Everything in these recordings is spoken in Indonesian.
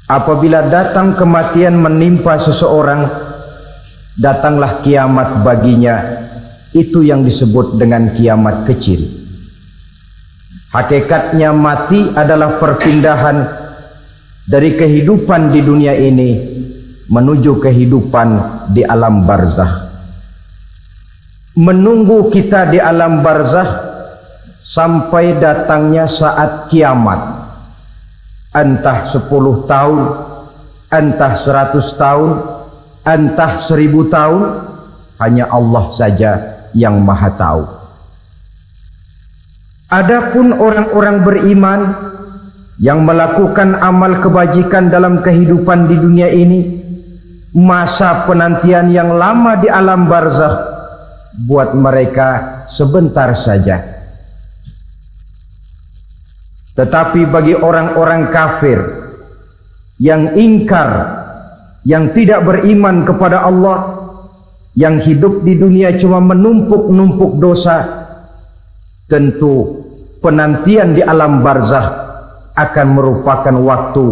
Apabila datang kematian menimpa seseorang, datanglah kiamat baginya. Itu yang disebut dengan kiamat kecil. Hakikatnya mati adalah perpindahan dari kehidupan di dunia ini menuju kehidupan di alam barzakh. Menunggu kita di alam barzakh sampai datangnya saat kiamat, entah 10 tahun, entah 100 tahun, entah 1000 tahun, hanya Allah saja yang maha tahu. Adapun orang-orang beriman yang melakukan amal kebajikan dalam kehidupan di dunia ini, masa penantian yang lama di alam barzakh buat mereka sebentar saja. Tetapi bagi orang-orang kafir yang ingkar, yang tidak beriman kepada Allah, yang hidup di dunia cuma menumpuk-numpuk dosa, tentu penantian di alam barzakh akan merupakan waktu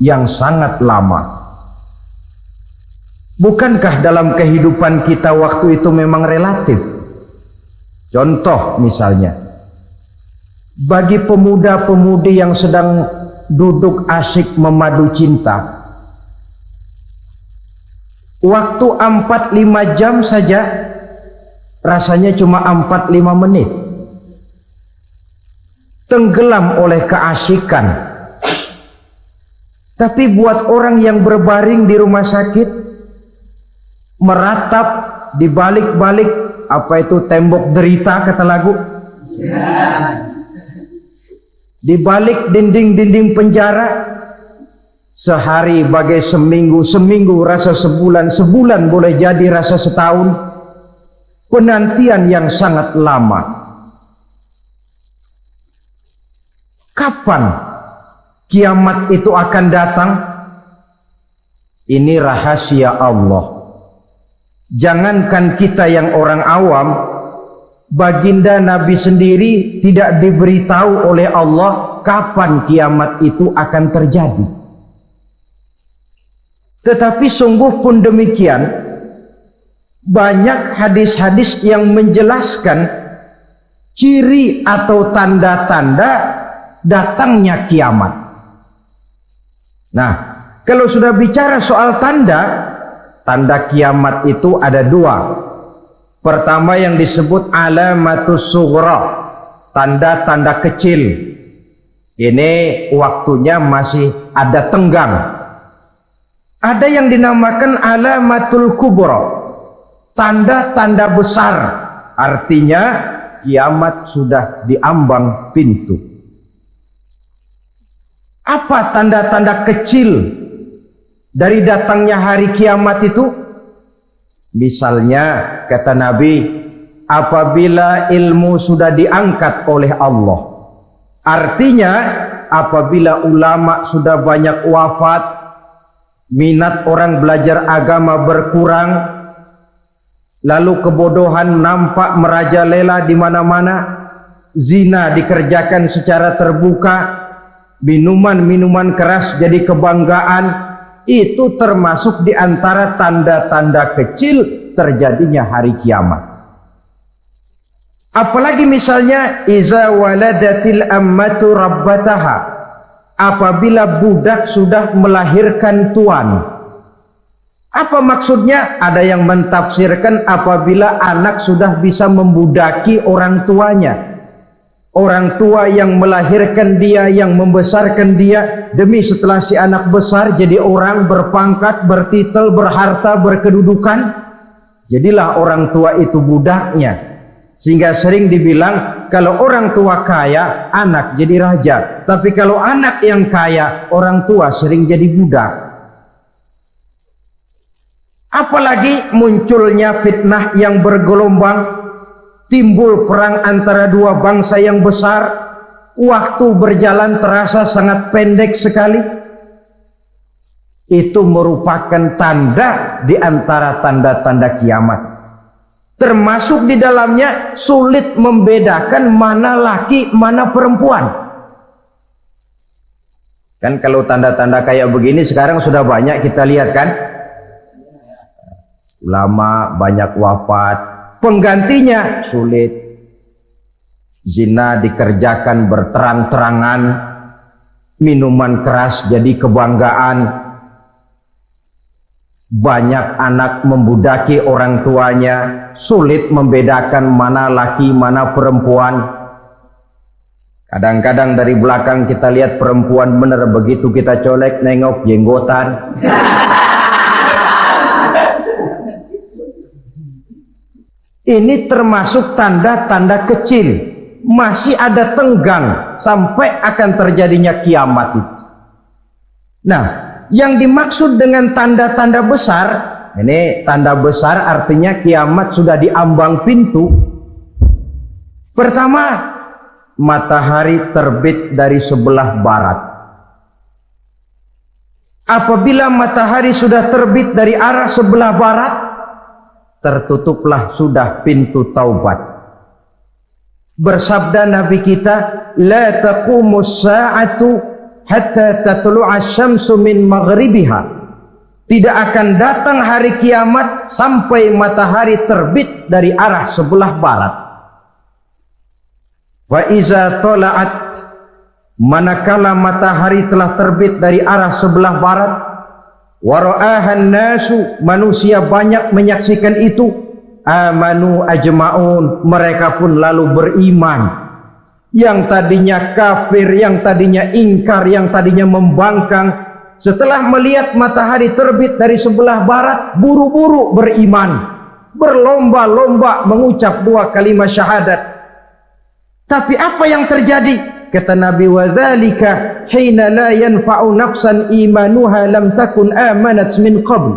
yang sangat lama. Bukankah dalam kehidupan kita waktu itu memang relatif? Contoh misalnya, bagi pemuda-pemudi yang sedang duduk asyik memadu cinta, waktu 4-5 jam saja rasanya cuma 4-5 menit. Tenggelam oleh keasikan. Tapi buat orang yang berbaring di rumah sakit, meratap di balik-balik apa itu tembok derita kata lagu, di balik dinding-dinding penjara, sehari bagai seminggu, seminggu rasa sebulan, sebulan boleh jadi rasa setahun. Penantian yang sangat lama. Kapan kiamat itu akan datang? Ini rahasia Allah. Jangankan kita yang orang awam, baginda Nabi sendiri tidak diberitahu oleh Allah kapan kiamat itu akan terjadi. Tetapi sungguh pun demikian, banyak hadis-hadis yang menjelaskan ciri atau tanda-tanda datangnya kiamat. Nah, kalau sudah bicara soal tanda, tanda kiamat itu ada 2. Pertama yang disebut alamatus sughra, tanda-tanda kecil. Ini waktunya masih ada tenggang. Ada yang dinamakan alamatul kubra, tanda-tanda besar, artinya kiamat sudah diambang pintu. Apa tanda-tanda kecil dari datangnya hari kiamat itu? Misalnya kata Nabi, apabila ilmu sudah diangkat oleh Allah, artinya apabila ulama sudah banyak wafat, minat orang belajar agama berkurang, lalu kebodohan nampak merajalela di mana-mana, zina dikerjakan secara terbuka, minuman-minuman keras jadi kebanggaan, itu termasuk di antara tanda-tanda kecil terjadinya hari kiamat. Apalagi misalnya iza waladatil ammatu rabbataha, apabila budak sudah melahirkan tuan. Apa maksudnya? Ada yang mentafsirkan apabila anak sudah bisa membudaki orang tuanya. Orang tua yang melahirkan dia, yang membesarkan dia, demi setelah si anak besar jadi orang berpangkat, bertitel, berharta, berkedudukan, jadilah orang tua itu budaknya. Sehingga sering dibilang kalau orang tua kaya, anak jadi raja. Tapi kalau anak yang kaya, orang tua sering jadi budak. Apalagi munculnya fitnah yang bergelombang, timbul perang antara 2 bangsa yang besar, waktu berjalan terasa sangat pendek sekali. Itu merupakan tanda di antara tanda-tanda kiamat. Termasuk di dalamnya sulit membedakan mana laki, mana perempuan. Kan kalau tanda-tanda kayak begini sekarang sudah banyak kita lihat kan. Ulama banyak wafat, penggantinya sulit. Zina dikerjakan berterang-terangan, minuman keras jadi kebanggaan, banyak anak membudaki orang tuanya, sulit membedakan mana laki mana perempuan. Kadang-kadang dari belakang kita lihat perempuan bener, begitu kita colek nengok jenggotan. Ini termasuk tanda-tanda kecil, masih ada tenggang sampai akan terjadinya kiamat itu. Nah, yang dimaksud dengan tanda-tanda besar, ini tanda besar artinya kiamat sudah di ambang pintu. Pertama, matahari terbit dari sebelah barat. Apabila matahari sudah terbit dari arah sebelah barat, tertutuplah sudah pintu taubat. Bersabda Nabi kita, la taqumus sa'atu hatta tatlu'a syamsu min maghribiha. Tidak akan datang hari kiamat sampai matahari terbit dari arah sebelah barat. Wa iza tala'at, manakala matahari telah terbit dari arah sebelah barat, wa ra'ahan nasu, manusia banyak menyaksikan itu, amanu ajma'un, mereka pun lalu beriman. Yang tadinya kafir, yang tadinya ingkar, yang tadinya membangkang, setelah melihat matahari terbit dari sebelah barat, buru-buru beriman, berlomba-lomba mengucap dua kalimat syahadat. Tapi apa yang terjadi? Kata Nabi, wadzalika hina la yanfa'u nafsan imanuha lam takun amanat min qabl.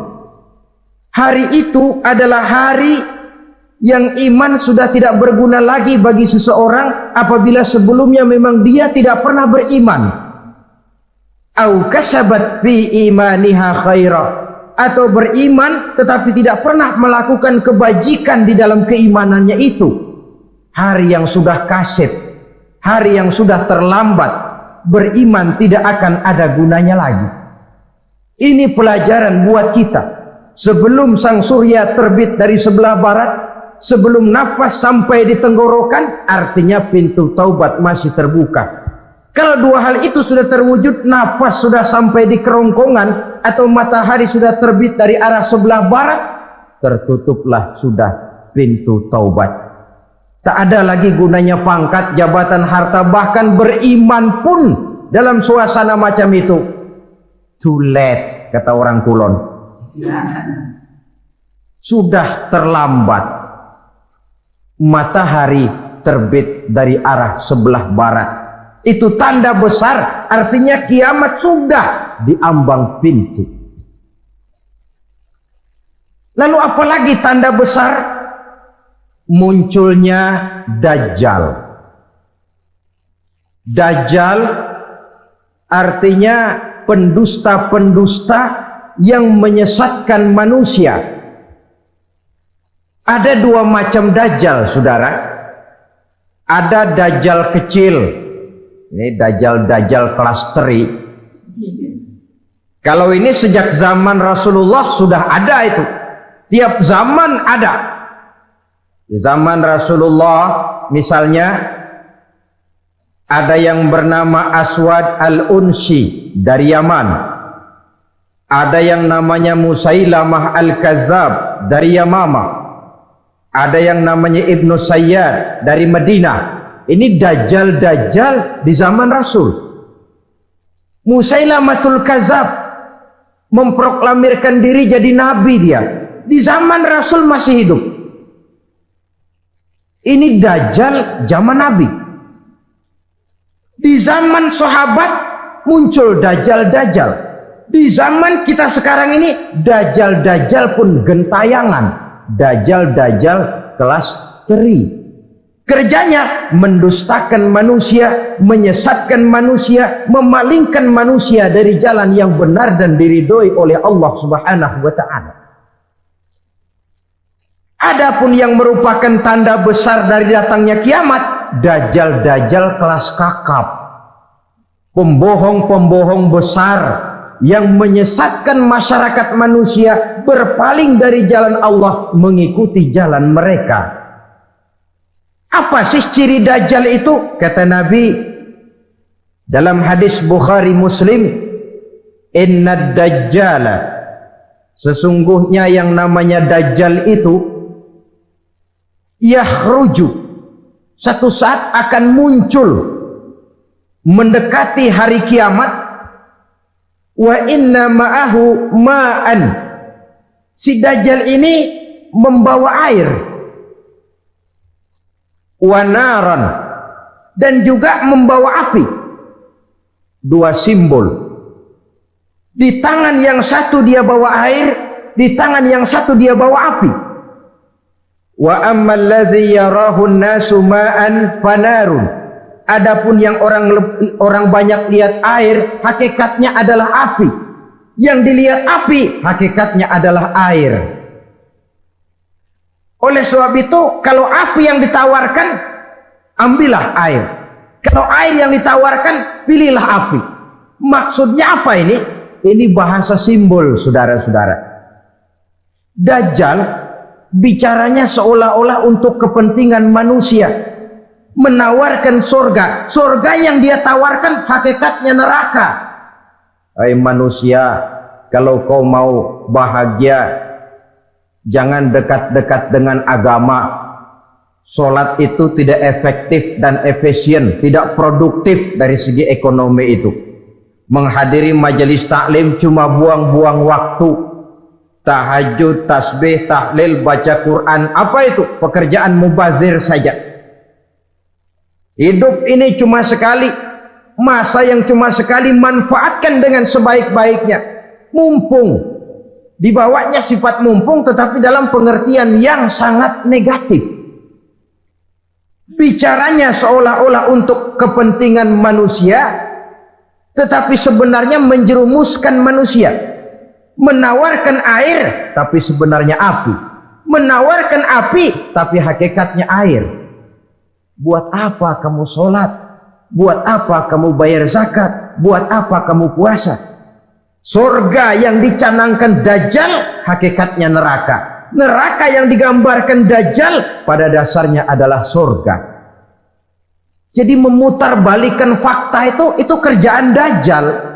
Hari itu adalah hari yang iman sudah tidak berguna lagi bagi seseorang apabila sebelumnya memang dia tidak pernah beriman. Au kasabat fi imaniha khaira, atau beriman tetapi tidak pernah melakukan kebajikan di dalam keimanannya itu. Hari yang sudah kasib, hari yang sudah terlambat, beriman tidak akan ada gunanya lagi. Ini pelajaran buat kita. Sebelum sang surya terbit dari sebelah barat, sebelum nafas sampai di tenggorokan, artinya pintu taubat masih terbuka. Kalau dua hal itu sudah terwujud, nafas sudah sampai di kerongkongan atau matahari sudah terbit dari arah sebelah barat, tertutuplah sudah pintu taubat. Tak ada lagi gunanya pangkat, jabatan, harta, bahkan beriman pun dalam suasana macam itu. Too late, kata orang Kulon. Sudah terlambat. Matahari terbit dari arah sebelah barat. Itu tanda besar, artinya kiamat sudah di ambang pintu. Lalu apalagi tanda besar? Munculnya Dajjal. Dajjal artinya pendusta-pendusta yang menyesatkan manusia. Ada dua macam Dajjal, saudara. Ada Dajjal kecil. Ini Dajjal kelas teri. Kalau ini sejak zaman Rasulullah sudah ada itu. Tiap zaman ada. Di zaman Rasulullah misalnya ada yang bernama Aswad al-Unsi dari Yaman. Ada yang namanya Musailamah al-Kazzab dari Yamama. Ada yang namanya Ibnu Sayyad dari Madinah. Ini Dajjal di zaman Rasul. Musailamatul Kazzab memproklamirkan diri jadi nabi dia. Di zaman Rasul masih hidup. Ini Dajjal zaman Nabi. Di zaman sahabat muncul Dajjal. Di zaman kita sekarang ini Dajjal pun gentayangan. Dajjal kelas teri. Kerjanya mendustakan manusia, menyesatkan manusia, memalingkan manusia dari jalan yang benar dan diridhoi oleh Allah Subhanahu wa ta'ala. Adapun yang merupakan tanda besar dari datangnya kiamat, Dajjal kelas kakap. pembohong-pembohong besar yang menyesatkan masyarakat manusia berpaling dari jalan Allah mengikuti jalan mereka. Apa sih ciri Dajjal itu? Kata Nabi dalam hadis Bukhari Muslim, "Innad Dajjala," sesungguhnya yang namanya Dajjal itu yakhruju, satu saat akan muncul mendekati hari kiamat, wa inna ma'ahu ma'an, si Dajjal ini membawa air, wa naran, dan juga membawa api. Dua simbol. Di tangan yang satu dia bawa air, di tangan yang satu dia bawa api. Wa ammal ladzi yarahu an-nasu ma'an fanarun, adapun yang orang banyak lihat air, hakikatnya adalah api. Yang dilihat api, hakikatnya adalah air. Oleh sebab itu, kalau api yang ditawarkan, ambillah air. Kalau air yang ditawarkan, pilihlah api. Maksudnya apa ini? Ini bahasa simbol, saudara-saudara. Dajjal bicaranya seolah-olah untuk kepentingan manusia, menawarkan surga. Surga yang dia tawarkan hakikatnya neraka. Hai manusia, kalau kau mau bahagia, jangan dekat-dekat dengan agama. Solat itu tidak efektif dan efisien, tidak produktif dari segi ekonomi itu. Menghadiri majelis taklim cuma buang-buang waktu. Tahajud, tasbih, tahlil, baca Quran, apa itu? Pekerjaan mubazir saja. Hidup ini cuma sekali, masa yang cuma sekali, manfaatkan dengan sebaik-baiknya. Mumpung, dibawanya sifat mumpung tetapi dalam pengertian yang sangat negatif. Bicaranya seolah-olah untuk kepentingan manusia, tetapi sebenarnya menjerumuskan manusia. Menawarkan air, tapi sebenarnya api. Menawarkan api, tapi hakikatnya air. Buat apa kamu sholat? Buat apa kamu bayar zakat? Buat apa kamu puasa? Surga yang dicanangkan Dajjal, hakikatnya neraka. Neraka yang digambarkan Dajjal, pada dasarnya adalah surga. Jadi memutarbalikan fakta itu kerjaan Dajjal.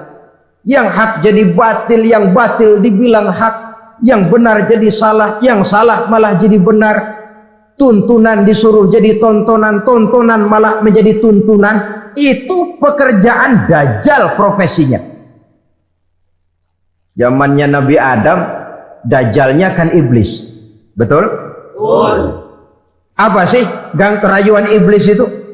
Yang hak jadi batil, yang batil dibilang hak, yang benar jadi salah, yang salah malah jadi benar. Tuntunan disuruh jadi tontonan, tontonan malah menjadi tuntunan. Itu pekerjaan Dajjal profesinya. Zamannya Nabi Adam, Dajjalnya kan iblis. Betul? Betul. Apa sih gang kerayuan iblis itu?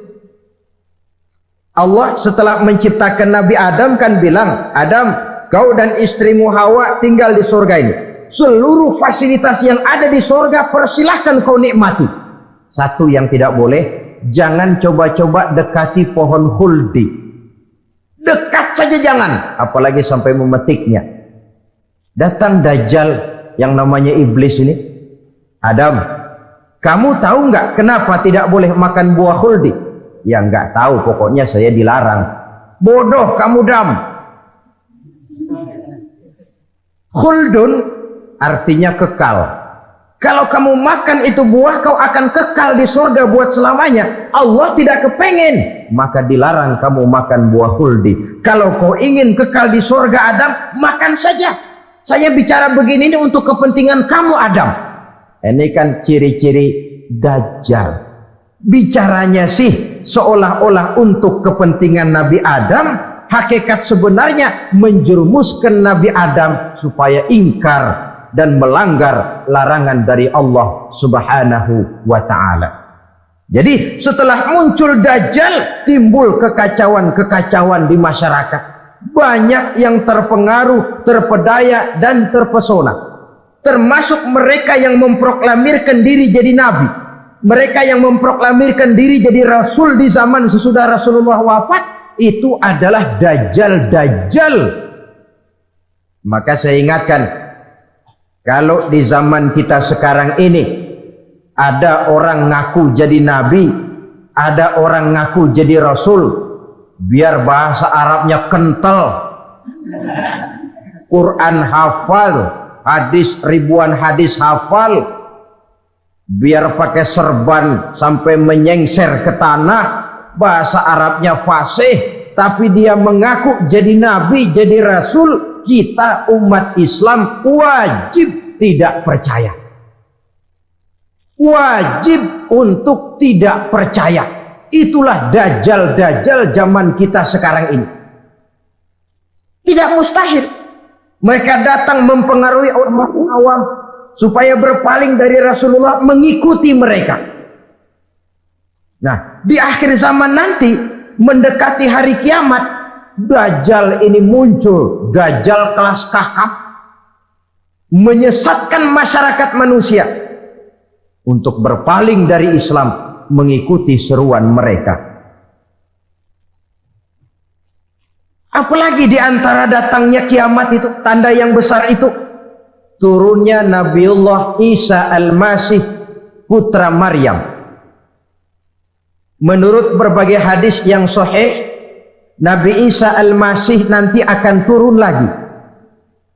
Allah setelah menciptakan Nabi Adam kan bilang, Adam, kau dan istrimu Hawa tinggal di surga ini. Seluruh fasilitas yang ada di surga persilahkan kau nikmati. Satu yang tidak boleh, jangan coba-coba dekati pohon khuldi. Dekat saja jangan, apalagi sampai memetiknya. Datang Dajjal yang namanya iblis ini. Adam, kamu tahu nggak kenapa tidak boleh makan buah khuldi? Ya nggak tahu, pokoknya saya dilarang. Bodoh kamu Dam. Khuldun artinya kekal. Kalau kamu makan itu buah, kau akan kekal di surga buat selamanya. Allah tidak kepengen, maka dilarang kamu makan buah khuldi. Kalau kau ingin kekal di surga Adam, makan saja. Saya bicara begini ini untuk kepentingan kamu Adam. Ini kan ciri-ciri Dajjal. Bicaranya sih seolah-olah untuk kepentingan Nabi Adam, hakikat sebenarnya menjerumuskan Nabi Adam supaya ingkar dan melanggar larangan dari Allah Subhanahu wa ta'ala. Jadi setelah muncul Dajjal, timbul kekacauan-kekacauan di masyarakat. Banyak yang terpengaruh, terpedaya dan terpesona. Termasuk mereka yang memproklamirkan diri jadi nabi. Mereka yang memproklamirkan diri jadi rasul di zaman sesudah Rasulullah wafat, itu adalah Dajjal-Dajjal. Maka saya ingatkan, kalau di zaman kita sekarang ini ada orang ngaku jadi nabi, ada orang ngaku jadi rasul, biar bahasa Arabnya kental, Quran hafal, hadis ribuan hadis hafal, biar pakai serban sampai menyengser ke tanah, bahasa Arabnya fasih, tapi dia mengaku jadi nabi, jadi rasul. Kita umat Islam wajib tidak percaya, wajib untuk tidak percaya. Itulah dajjal-dajjal zaman kita sekarang ini. Tidak mustahil mereka datang mempengaruhi orang awam supaya berpaling dari Rasulullah, mengikuti mereka. Nah, di akhir zaman nanti, mendekati hari kiamat, dajjal ini muncul, dajjal kelas kakap, menyesatkan masyarakat manusia untuk berpaling dari Islam, mengikuti seruan mereka. Apalagi di antara datangnya kiamat itu, tanda yang besar itu, turunnya Nabiullah Isa Al-Masih, putra Maryam. Menurut berbagai hadis yang sahih, Nabi Isa Al-Masih nanti akan turun lagi,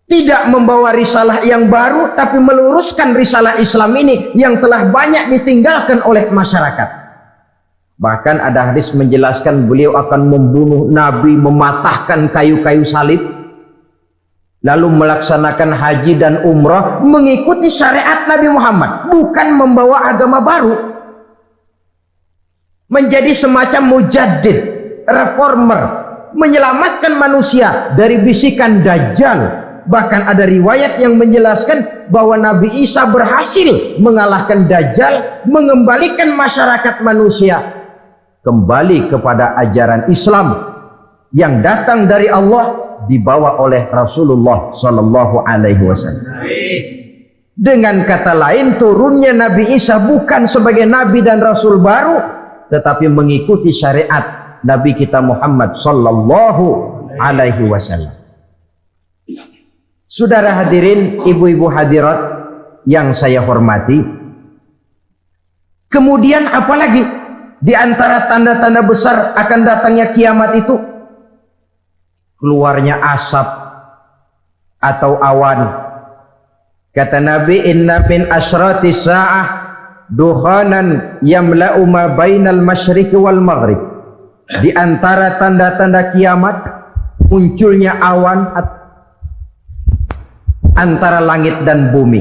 tidak membawa risalah yang baru, tapi meluruskan risalah Islam ini yang telah banyak ditinggalkan oleh masyarakat. Bahkan ada hadis menjelaskan beliau akan membunuh Nabi, mematahkan kayu-kayu salib, lalu melaksanakan haji dan umrah mengikuti syariat Nabi Muhammad, bukan membawa agama baru. Menjadi semacam mujaddid, reformer, menyelamatkan manusia dari bisikan dajjal. Bahkan ada riwayat yang menjelaskan bahwa Nabi Isa berhasil mengalahkan dajjal, mengembalikan masyarakat manusia kembali kepada ajaran Islam yang datang dari Allah, dibawa oleh Rasulullah Sallallahu Alaihi Wasallam. Dengan kata lain, turunnya Nabi Isa bukan sebagai Nabi dan Rasul baru, tetapi mengikuti syariat Nabi kita Muhammad Sallallahu Alaihi Wasallam. Saudara hadirin, ibu-ibu hadirat yang saya hormati, kemudian apalagi di antara tanda-tanda besar akan datangnya kiamat itu? Keluarnya asap atau awan. Kata Nabi, inna min asyrati sa'ah dukhanan yamla'u ma bainal masyriqi wal maghrib. Di antara tanda-tanda kiamat, munculnya awan antara langit dan bumi.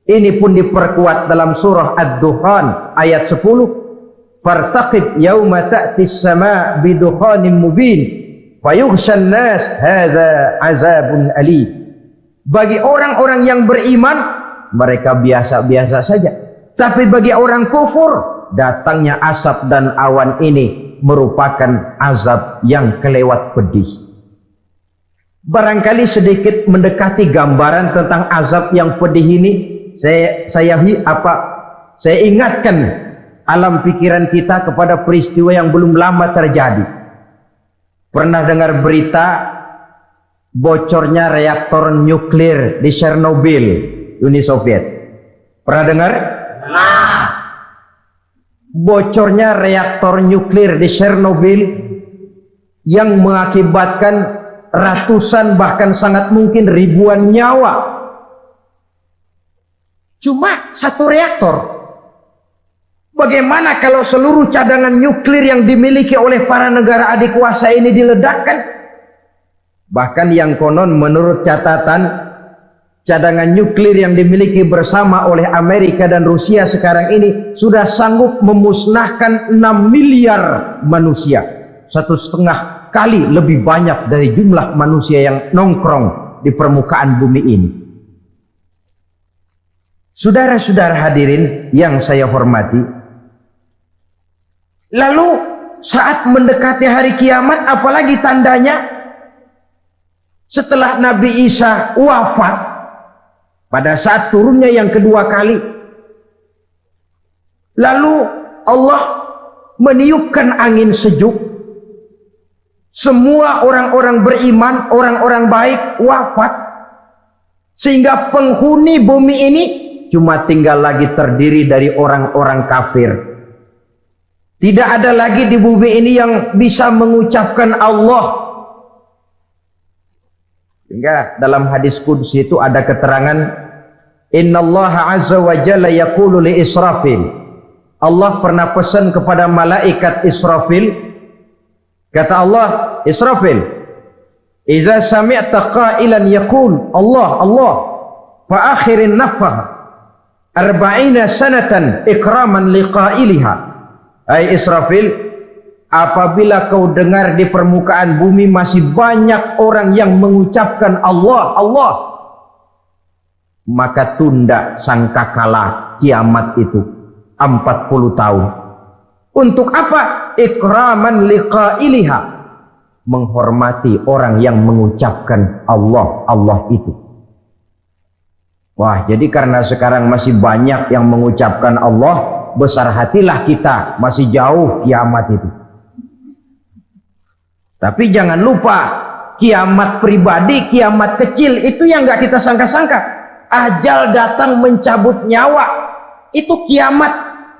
Ini pun diperkuat dalam surah Ad-Dukhan ayat 10. Fartaqib yauma ta'tis sama' bidukhanin mubin fayughshan nas hadza azabun ali. Bagi orang-orang yang beriman, mereka biasa-biasa saja. Tapi bagi orang kufur, datangnya asap dan awan ini merupakan azab yang kelewat pedih. Barangkali sedikit mendekati gambaran tentang azab yang pedih ini, saya ingatkan alam pikiran kita kepada peristiwa yang belum lama terjadi. Pernah dengar berita bocornya reaktor nuklir di Chernobyl, Uni Soviet? Pernah dengar? Nah, bocornya reaktor nuklir di Chernobyl yang mengakibatkan ratusan bahkan sangat mungkin ribuan nyawa. Cuma satu reaktor. Bagaimana kalau seluruh cadangan nuklir yang dimiliki oleh para negara adik kuasa ini diledakkan? Bahkan yang konon menurut catatan, cadangan nuklir yang dimiliki bersama oleh Amerika dan Rusia sekarang ini sudah sanggup memusnahkan 6 miliar manusia. 1,5 kali lebih banyak dari jumlah manusia yang nongkrong di permukaan bumi ini. Saudara-saudara hadirin yang saya hormati, lalu saat mendekati hari kiamat, apalagi tandanya? Setelah Nabi Isa wafat, pada saat turunnya yang kedua kali, lalu Allah meniupkan angin sejuk. Semua orang-orang beriman, orang-orang baik wafat, sehingga penghuni bumi ini cuma tinggal lagi terdiri dari orang-orang kafir. Tidak ada lagi di bumi ini yang bisa mengucapkan Allah. Sehingga dalam hadis qudsi itu ada keterangan, Innallaha azza wa jalla yaqulu li Israfil. Allah pernah pesan kepada malaikat Israfil. Kata Allah, Israfil, Iza sami'ta qailan yaqul Allah Allah fa akhirin nafah 40 sanatan ikraman liqailiha. Hai Israfil, apabila kau dengar di permukaan bumi masih banyak orang yang mengucapkan Allah Allah, maka tunda sangkakala kiamat itu 40 tahun. Untuk apa? Ikraman liqailiha, menghormati orang yang mengucapkan Allah Allah itu. Wah, jadi karena sekarang masih banyak yang mengucapkan Allah, besar hatilah kita, masih jauh kiamat itu. Tapi jangan lupa, kiamat pribadi, kiamat kecil itu yang nggak kita sangka-sangka. Ajal datang mencabut nyawa, itu kiamat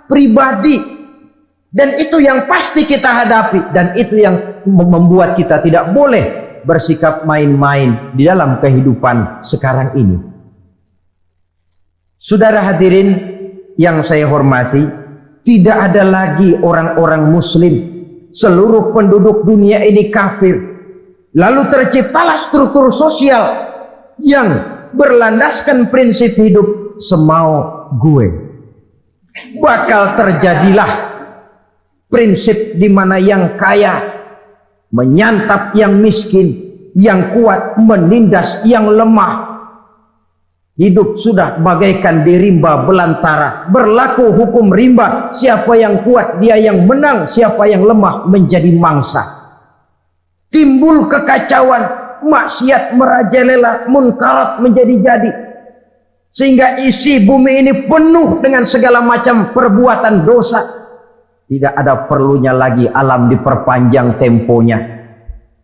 pribadi. Dan itu yang pasti kita hadapi. Dan itu yang membuat kita tidak boleh bersikap main-main di dalam kehidupan sekarang ini. Saudara hadirin yang saya hormati, tidak ada lagi orang-orang muslim. Seluruh penduduk dunia ini kafir. Lalu terciptalah struktur sosial yang berlandaskan prinsip hidup semau gue. Bakal terjadilah prinsip di mana yang kaya menyantap yang miskin, yang kuat menindas yang lemah. Hidup sudah bagaikan di rimba belantara. Berlaku hukum rimba. Siapa yang kuat dia yang menang, siapa yang lemah menjadi mangsa. Timbul kekacauan, maksiat merajalela, munkarat menjadi-jadi. Sehingga isi bumi ini penuh dengan segala macam perbuatan dosa. Tidak ada perlunya lagi alam diperpanjang temponya.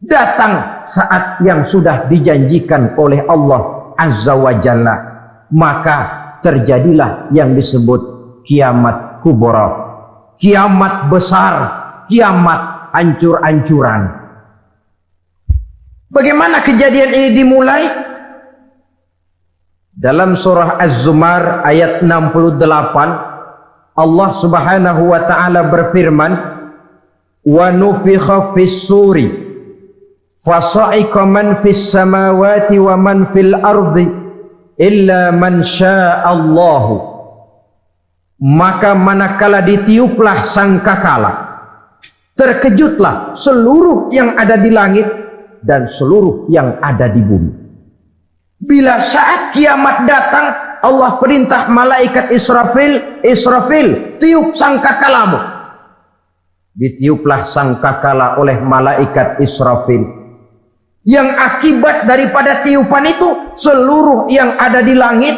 Datang saat yang sudah dijanjikan oleh Allah Azza wa Jalla, maka terjadilah yang disebut kiamat kubra, kiamat besar, kiamat hancur-hancuran. Bagaimana kejadian ini dimulai? Dalam surah Az-Zumar ayat 68, Allah Subhanahu wa taala berfirman, "Wa nufikha fis-suri fasa'iqa man fis samawati wa man fil ardi illa man sya'allahu." Maka manakala ditiuplah sangkakala, terkejutlah seluruh yang ada di langit dan seluruh yang ada di bumi. Bila saat kiamat datang, Allah perintah malaikat Israfil, Israfil, tiup sangkakalamu. Ditiuplah sangkakala oleh malaikat Israfil. Yang akibat daripada tiupan itu, seluruh yang ada di langit,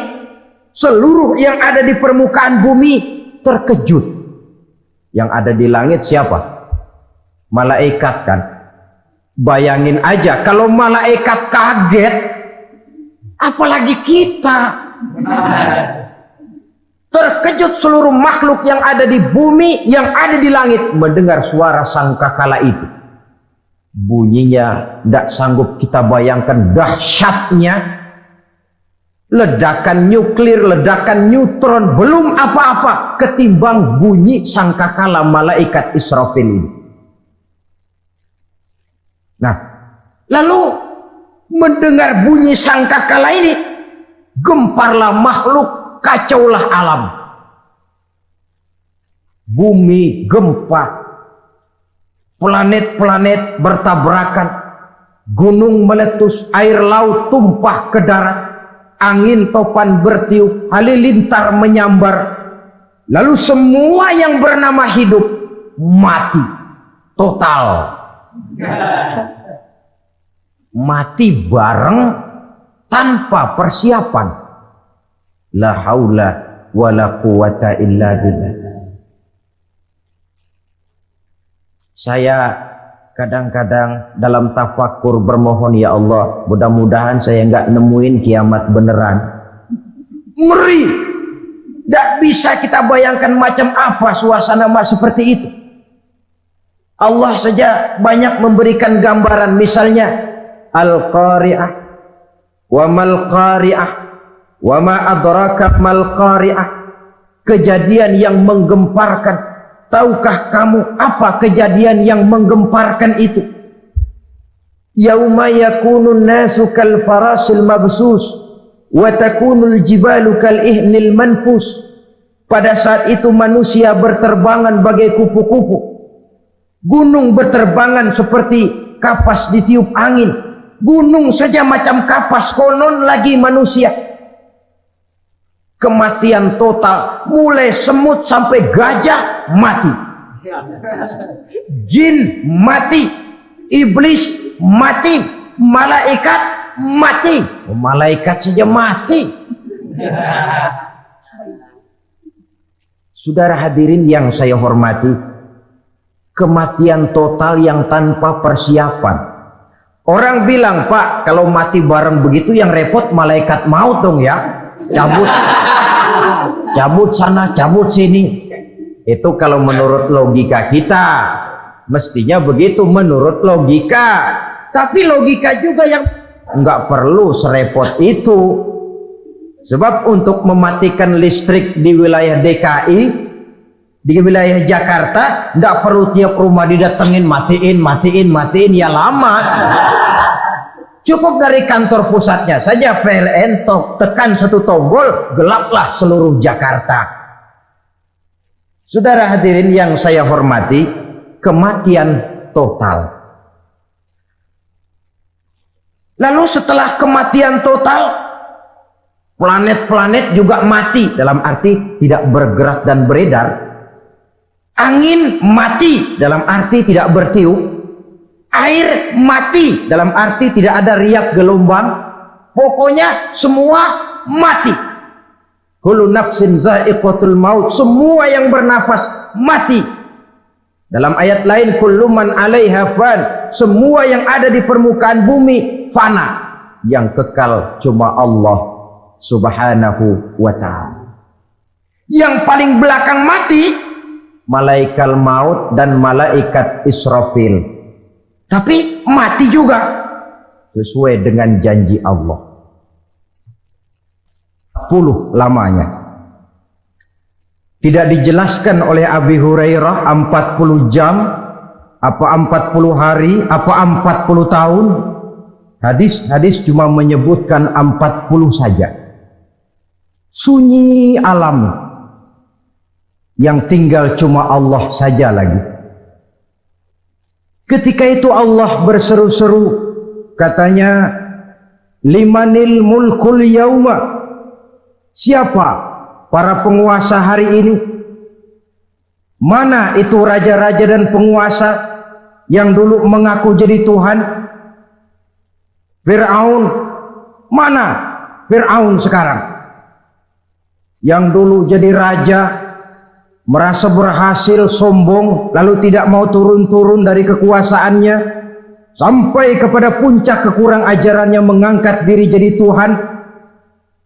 seluruh yang ada di permukaan bumi terkejut. Yang ada di langit siapa? Malaikat kan? Bayangin aja kalau malaikat kaget, apalagi kita. Terkejut seluruh makhluk yang ada di bumi, yang ada di langit mendengar suara sangkakala itu. Bunyinya tidak sanggup kita bayangkan dahsyatnya. Ledakan nuklir, ledakan neutron, belum apa-apa ketimbang bunyi sangkakala malaikat Israfil ini. Nah, lalu mendengar bunyi sangkakala ini, gemparlah makhluk, kacaulah alam. Bumi gempa, planet-planet bertabrakan, gunung meletus, air laut tumpah ke darat, angin topan bertiup, halilintar menyambar. Lalu semua yang bernama hidup mati total. Mati bareng tanpa persiapan. La haula wala quwata illa billah. Saya kadang-kadang dalam tafakur bermohon, ya Allah, mudah-mudahan saya nggak nemuin kiamat beneran. Ngeri. Tidak bisa kita bayangkan macam apa suasana seperti itu. Allah saja banyak memberikan gambaran, misalnya Al-Qari'ah, wa mal Qari'ah, wa ma adraka mal Qari'ah. Kejadian yang menggemparkan. Tahukah kamu apa kejadian yang menggemparkan itu? Yauma yakunun nasu kal farasil mabsus wa takunul jibalu kal ihnil manfus. Pada saat itu manusia berterbangan bagai kupu-kupu. Gunung berterbangan seperti kapas ditiup angin. Gunung saja macam kapas, konon lagi manusia. Kematian total, mulai semut sampai gajah mati. Jin mati, iblis mati, malaikat mati. Malaikat saja mati. Saudara hadirin yang saya hormati, kematian total yang tanpa persiapan. Orang bilang, Pak, kalau mati bareng begitu yang repot malaikat maut dong ya. Cabut sana, cabut sini. Itu kalau menurut logika kita. Mestinya begitu menurut logika. Tapi logika juga yang nggak perlu serepot itu. Sebab untuk mematikan listrik di wilayah DKI, di wilayah Jakarta, nggak perlu tiap rumah didatengin, matiin, ya lama. Cukup dari kantor pusatnya saja PLN, tekan satu tombol, gelaplah seluruh Jakarta. Saudara hadirin yang saya hormati, kematian total. Lalu setelah kematian total, planet-planet juga mati, dalam arti tidak bergerak dan beredar. Angin mati, dalam arti tidak bertiup. Air mati, dalam arti tidak ada riak gelombang. Pokoknya semua mati. Kullu nafsin za'iqatul maut. Semua yang bernafas mati. Dalam ayat lain, kullu man 'alaiha fan. Semua yang ada di permukaan bumi fana. Yang kekal cuma Allah Subhanahu wa ta'ala. Yang paling belakang mati malaikat maut dan malaikat Israfil. Tapi mati juga sesuai dengan janji Allah. 40 lamanya. Tidak dijelaskan oleh Abi Hurairah 40 jam, apa 40 hari, apa 40 tahun. Hadis cuma menyebutkan 40 saja. Sunyi alam, yang tinggal cuma Allah saja lagi. Ketika itu Allah berseru-seru, katanya, limanil mulkul yauma. Siapa para penguasa hari ini? Mana itu raja-raja dan penguasa yang dulu mengaku jadi Tuhan? Fir'aun. Mana Fir'aun sekarang? Yang dulu jadi raja, merasa berhasil, sombong, lalu tidak mau turun-turun dari kekuasaannya, sampai kepada puncak kekurang ajarannya mengangkat diri jadi Tuhan.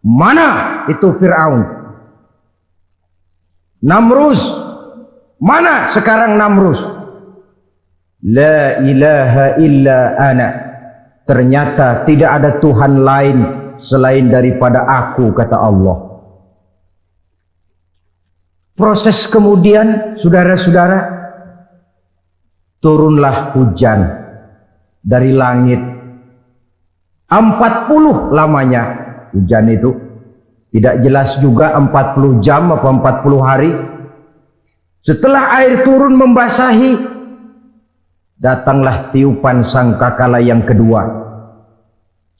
Mana itu Fir'aun? Namrus. Mana sekarang Namrus? La ilaha illa ana. Ternyata tidak ada Tuhan lain selain daripada aku, kata Allah. Proses kemudian, saudara-saudara, turunlah hujan dari langit. 40 lamanya hujan itu. Tidak jelas juga 40 jam apa 40 hari. Setelah air turun membasahi, datanglah tiupan sangkakala yang kedua.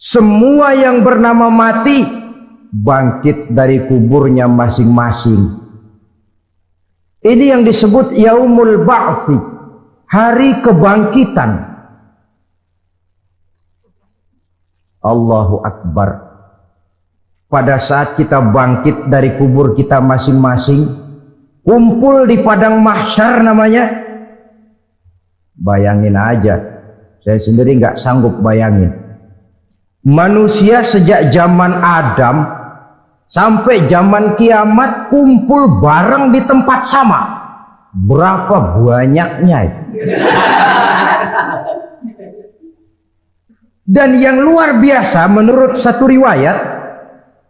Semua yang bernama mati bangkit dari kuburnya masing-masing. Ini yang disebut Yaumul Ba'thi, hari kebangkitan. Allahu Akbar. Pada saat kita bangkit dari kubur kita masing-masing, kumpul di padang mahsyar namanya. Bayangin aja, saya sendiri nggak sanggup bayangin. Manusia sejak zaman Adam sampai zaman kiamat kumpul bareng di tempat sama. Berapa banyaknya itu. Dan yang luar biasa menurut satu riwayat,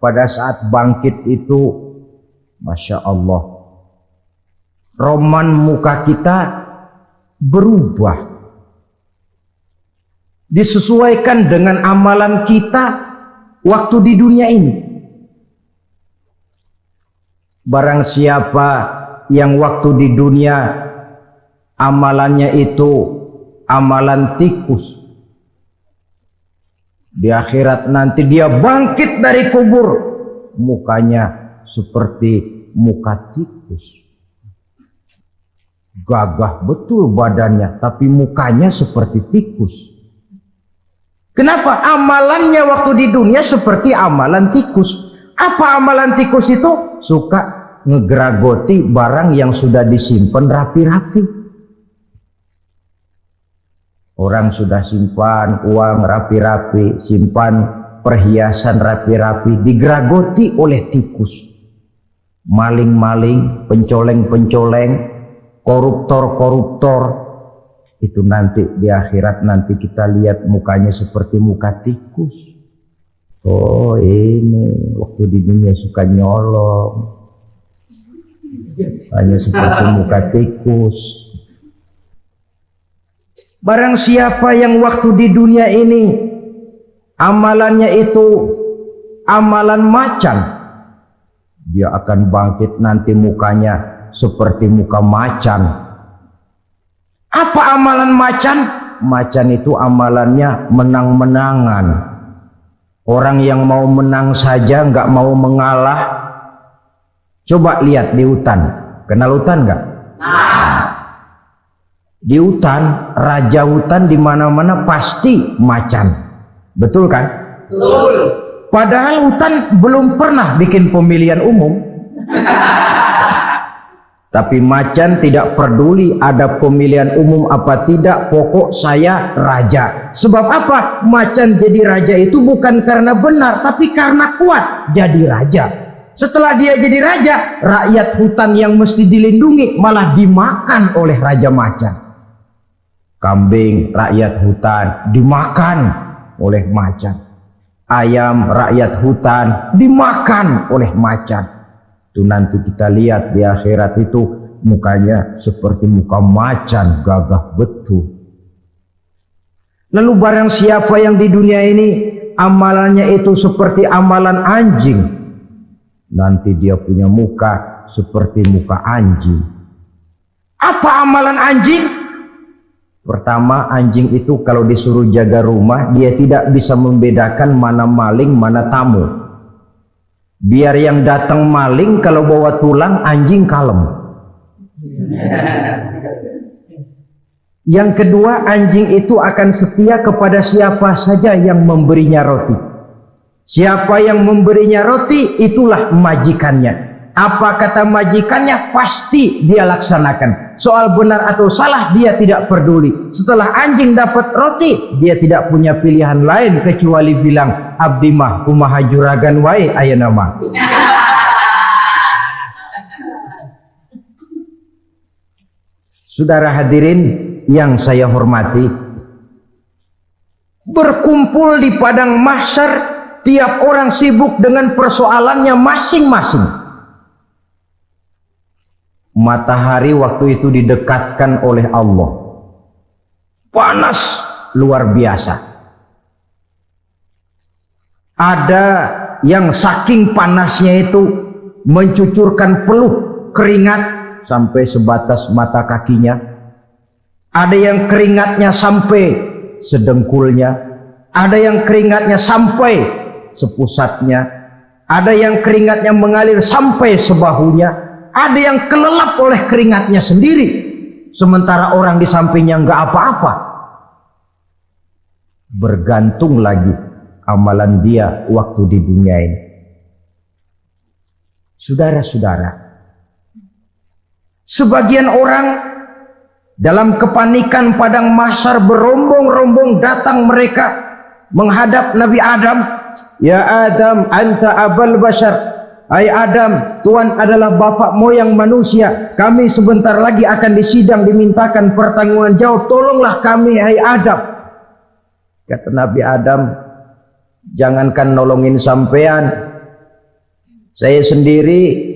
pada saat bangkit itu, Masya Allah, roman muka kita berubah, disesuaikan dengan amalan kita waktu di dunia ini. Barang siapa yang waktu di dunia amalannya itu amalan tikus, di akhirat nanti dia bangkit dari kubur, mukanya seperti muka tikus. Gagah betul badannya, tapi mukanya seperti tikus. Kenapa? Amalannya waktu di dunia seperti amalan tikus. Apa amalan tikus itu? Suka ngegeragoti barang yang sudah disimpan rapi-rapi. Orang sudah simpan uang rapi-rapi, simpan perhiasan rapi-rapi, digeragoti oleh tikus. Maling-maling, pencoleng-pencoleng, koruptor-koruptor, itu nanti di akhirat nanti kita lihat mukanya seperti muka tikus. Oh, ini waktu di dunia suka nyolong, hanya seperti muka tikus. Barang siapa yang waktu di dunia ini amalannya itu amalan macan, dia akan bangkit nanti mukanya seperti muka macan. Apa amalan macan? Macan itu amalannya menang-menangan. Orang yang mau menang saja, nggak mau mengalah. Coba lihat di hutan. Kenal hutan nggak? Di hutan, raja hutan di mana-mana pasti macan. Betul kan? Betul. Padahal hutan belum pernah bikin pemilihan umum. Tapi macan tidak peduli ada pemilihan umum apa tidak, pokok saya raja. Sebab apa? Macan jadi raja itu bukan karena benar, tapi karena kuat jadi raja. Setelah dia jadi raja, rakyat hutan yang mesti dilindungi malah dimakan oleh raja macan. Kambing rakyat hutan dimakan oleh macan. Ayam rakyat hutan dimakan oleh macan. Itu nanti kita lihat di akhirat itu mukanya seperti muka macan, gagah betul. Lalu barang siapa yang di dunia ini amalannya itu seperti amalan anjing, nanti dia punya muka seperti muka anjing. Apa amalan anjing? Pertama, anjing itu kalau disuruh jaga rumah, dia tidak bisa membedakan mana maling, mana tamu. Biar yang datang maling kalau bawa tulang, anjing kalem. Yang kedua, anjing itu akan setia kepada siapa saja yang memberinya roti. Siapa yang memberinya roti, itulah majikannya. Apa kata majikannya, pasti dia laksanakan. Soal benar atau salah, dia tidak peduli. Setelah anjing dapat roti, dia tidak punya pilihan lain kecuali bilang, abdi mah kumaha juragan wae ayeuna mah. Saudara hadirin yang saya hormati, berkumpul di padang mahsyar, tiap orang sibuk dengan persoalannya masing-masing. Matahari waktu itu didekatkan oleh Allah, panas luar biasa. Ada yang saking panasnya itu mencucurkan peluh keringat sampai sebatas mata kakinya. Ada yang keringatnya sampai sedengkulnya, ada yang keringatnya sampai sepusatnya, ada yang keringatnya mengalir sampai sebahunya. Ada yang kelelap oleh keringatnya sendiri, sementara orang di sampingnya nggak apa-apa. Bergantung lagi amalan dia waktu di dunia ini. Saudara-saudara, sebagian orang dalam kepanikan padang mahsyar berombong-rombong datang mereka menghadap Nabi Adam. Ya Adam, anta abal bashar. Hai Adam, Tuhan adalah bapak moyang manusia. Kami sebentar lagi akan disidang, dimintakan pertanggungan jawab. Tolonglah kami, hai Adam. Kata Nabi Adam, jangankan nolongin sampean, saya sendiri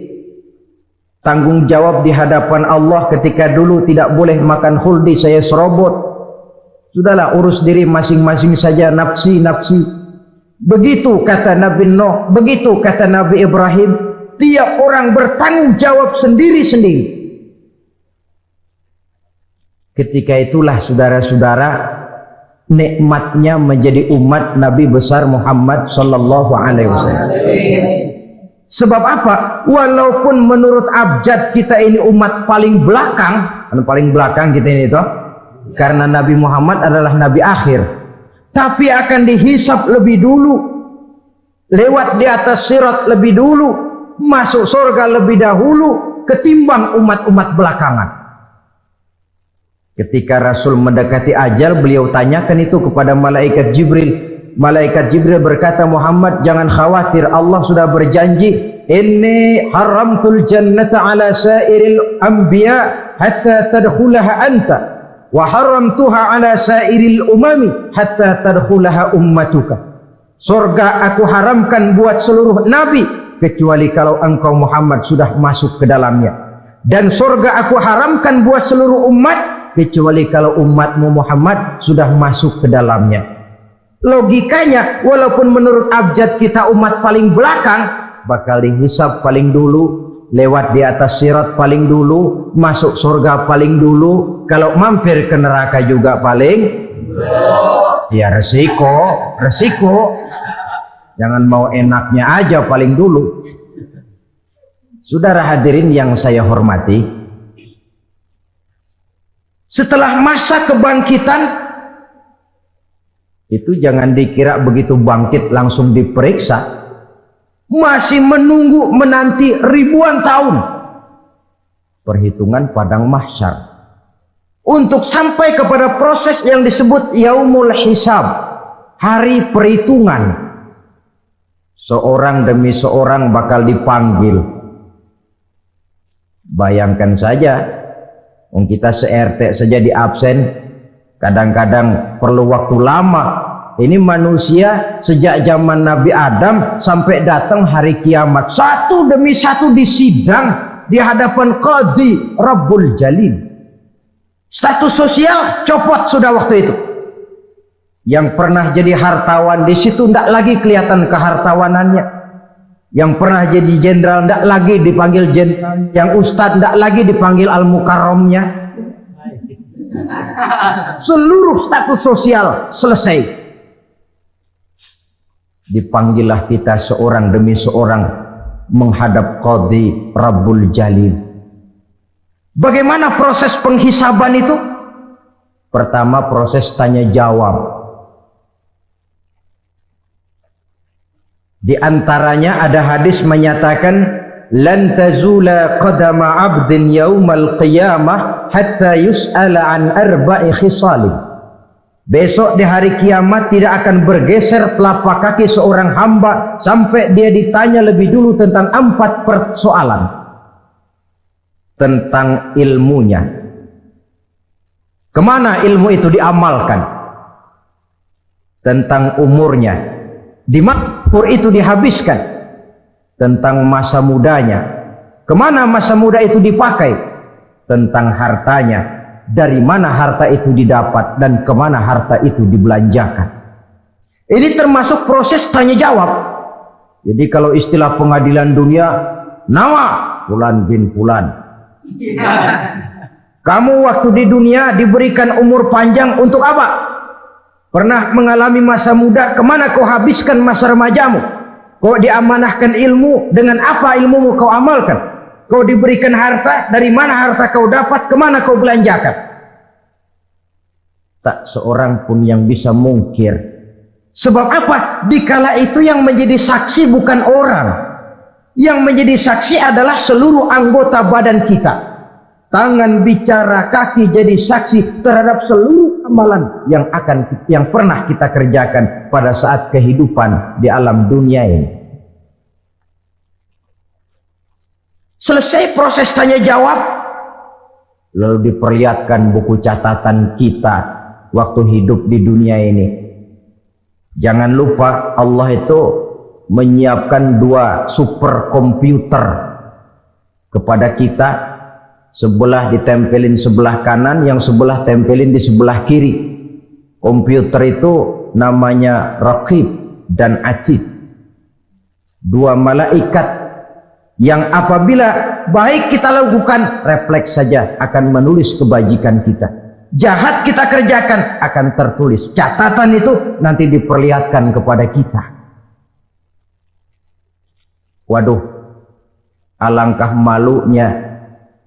tanggung jawab di hadapan Allah ketika dulu tidak boleh makan huldi, saya serobot. Sudahlah, urus diri masing-masing saja, nafsi. Begitu kata Nabi Nuh, begitu kata Nabi Ibrahim. Tiap orang bertanggung jawab sendiri-sendiri. Ketika itulah saudara-saudara, nikmatnya menjadi umat Nabi besar Muhammad sallallahu alaihi wasallam. Sebab apa? Walaupun menurut abjad kita ini umat paling belakang kita ini toh, karena Nabi Muhammad adalah Nabi akhir. Tapi akan dihisap lebih dulu, lewat di atas sirat lebih dulu, masuk surga lebih dahulu ketimbang umat-umat belakangan. Ketika Rasul mendekati ajal, beliau tanyakan itu kepada malaikat Jibril. Malaikat Jibril berkata, Muhammad jangan khawatir, Allah sudah berjanji, inni haramtul jannata ala sairil anbiya hatta tadkhulaha anta, wa haramtuha ala sairil umami hatta tadkhulaha ummatuka. Surga aku haramkan buat seluruh nabi kecuali kalau engkau Muhammad sudah masuk ke dalamnya, dan surga aku haramkan buat seluruh umat kecuali kalau umatmu Muhammad sudah masuk ke dalamnya. Logikanya, walaupun menurut abjad kita umat paling belakang, bakal dihisab paling dulu, lewat di atas sirat paling dulu, masuk surga paling dulu, kalau mampir ke neraka juga paling. Ya resiko. Jangan mau enaknya aja paling dulu. Saudara hadirin yang saya hormati, setelah masa kebangkitan itu jangan dikira begitu bangkit langsung diperiksa. Masih menunggu menanti ribuan tahun perhitungan padang mahsyar untuk sampai kepada proses yang disebut yaumul hisab, hari perhitungan. Seorang demi seorang bakal dipanggil. Bayangkan saja, kita se-RT saja di absen, kadang-kadang perlu waktu lama. Ini manusia sejak zaman Nabi Adam sampai datang hari kiamat, satu demi satu disidang di hadapan Qadhi Rabbul Jalil. Status sosial copot sudah waktu itu. Yang pernah jadi hartawan di situ tidak lagi kelihatan kehartawanannya. Yang pernah jadi jenderal tidak lagi dipanggil jenderal. Yang ustadz tidak lagi dipanggil al-mukarramnya. Seluruh status sosial selesai. Dipanggillah kita seorang demi seorang menghadap Qadhi Rabbul Jalil. Bagaimana proses penghisaban itu? Pertama, proses tanya jawab. Di antaranya ada hadis menyatakan, lan tazula qadama 'abdin yaumal qiyamah hatta yus'ala an arba'i khisalin. Besok di hari kiamat tidak akan bergeser telapak kaki seorang hamba sampai dia ditanya lebih dulu tentang 4 persoalan. Tentang ilmunya, kemana ilmu itu diamalkan. Tentang umurnya, di mana umur itu dihabiskan. Tentang masa mudanya, kemana masa muda itu dipakai. Tentang hartanya, dari mana harta itu didapat dan kemana harta itu dibelanjakan. Ini termasuk proses tanya jawab. Jadi kalau istilah pengadilan dunia, nama Fulan bin Fulan. Kamu waktu di dunia diberikan umur panjang untuk apa? Pernah mengalami masa muda, kemana kau habiskan masa remajamu? Kau diamanahkan ilmu, dengan apa ilmumu kau amalkan? Kau diberikan harta, dari mana harta kau dapat, kemana kau belanjakan? Tak seorang pun yang bisa mungkir. Sebab apa? Dikala itu yang menjadi saksi bukan orang. Yang menjadi saksi adalah seluruh anggota badan kita. Tangan bicara, kaki jadi saksi terhadap seluruh amalan yang pernah kita kerjakan pada saat kehidupan di alam dunia ini. Selesai proses tanya jawab, lalu diperlihatkan buku catatan kita waktu hidup di dunia ini. Jangan lupa Allah itu menyiapkan 2 superkomputer kepada kita, sebelah ditempelin sebelah kanan, yang sebelah tempelin di sebelah kiri. Komputer itu namanya Raqib dan Atid, 2 malaikat yang apabila baik kita lakukan, refleks saja akan menulis kebajikan kita. Jahat kita kerjakan, akan tertulis. Catatan itu nanti diperlihatkan kepada kita. Waduh, alangkah malunya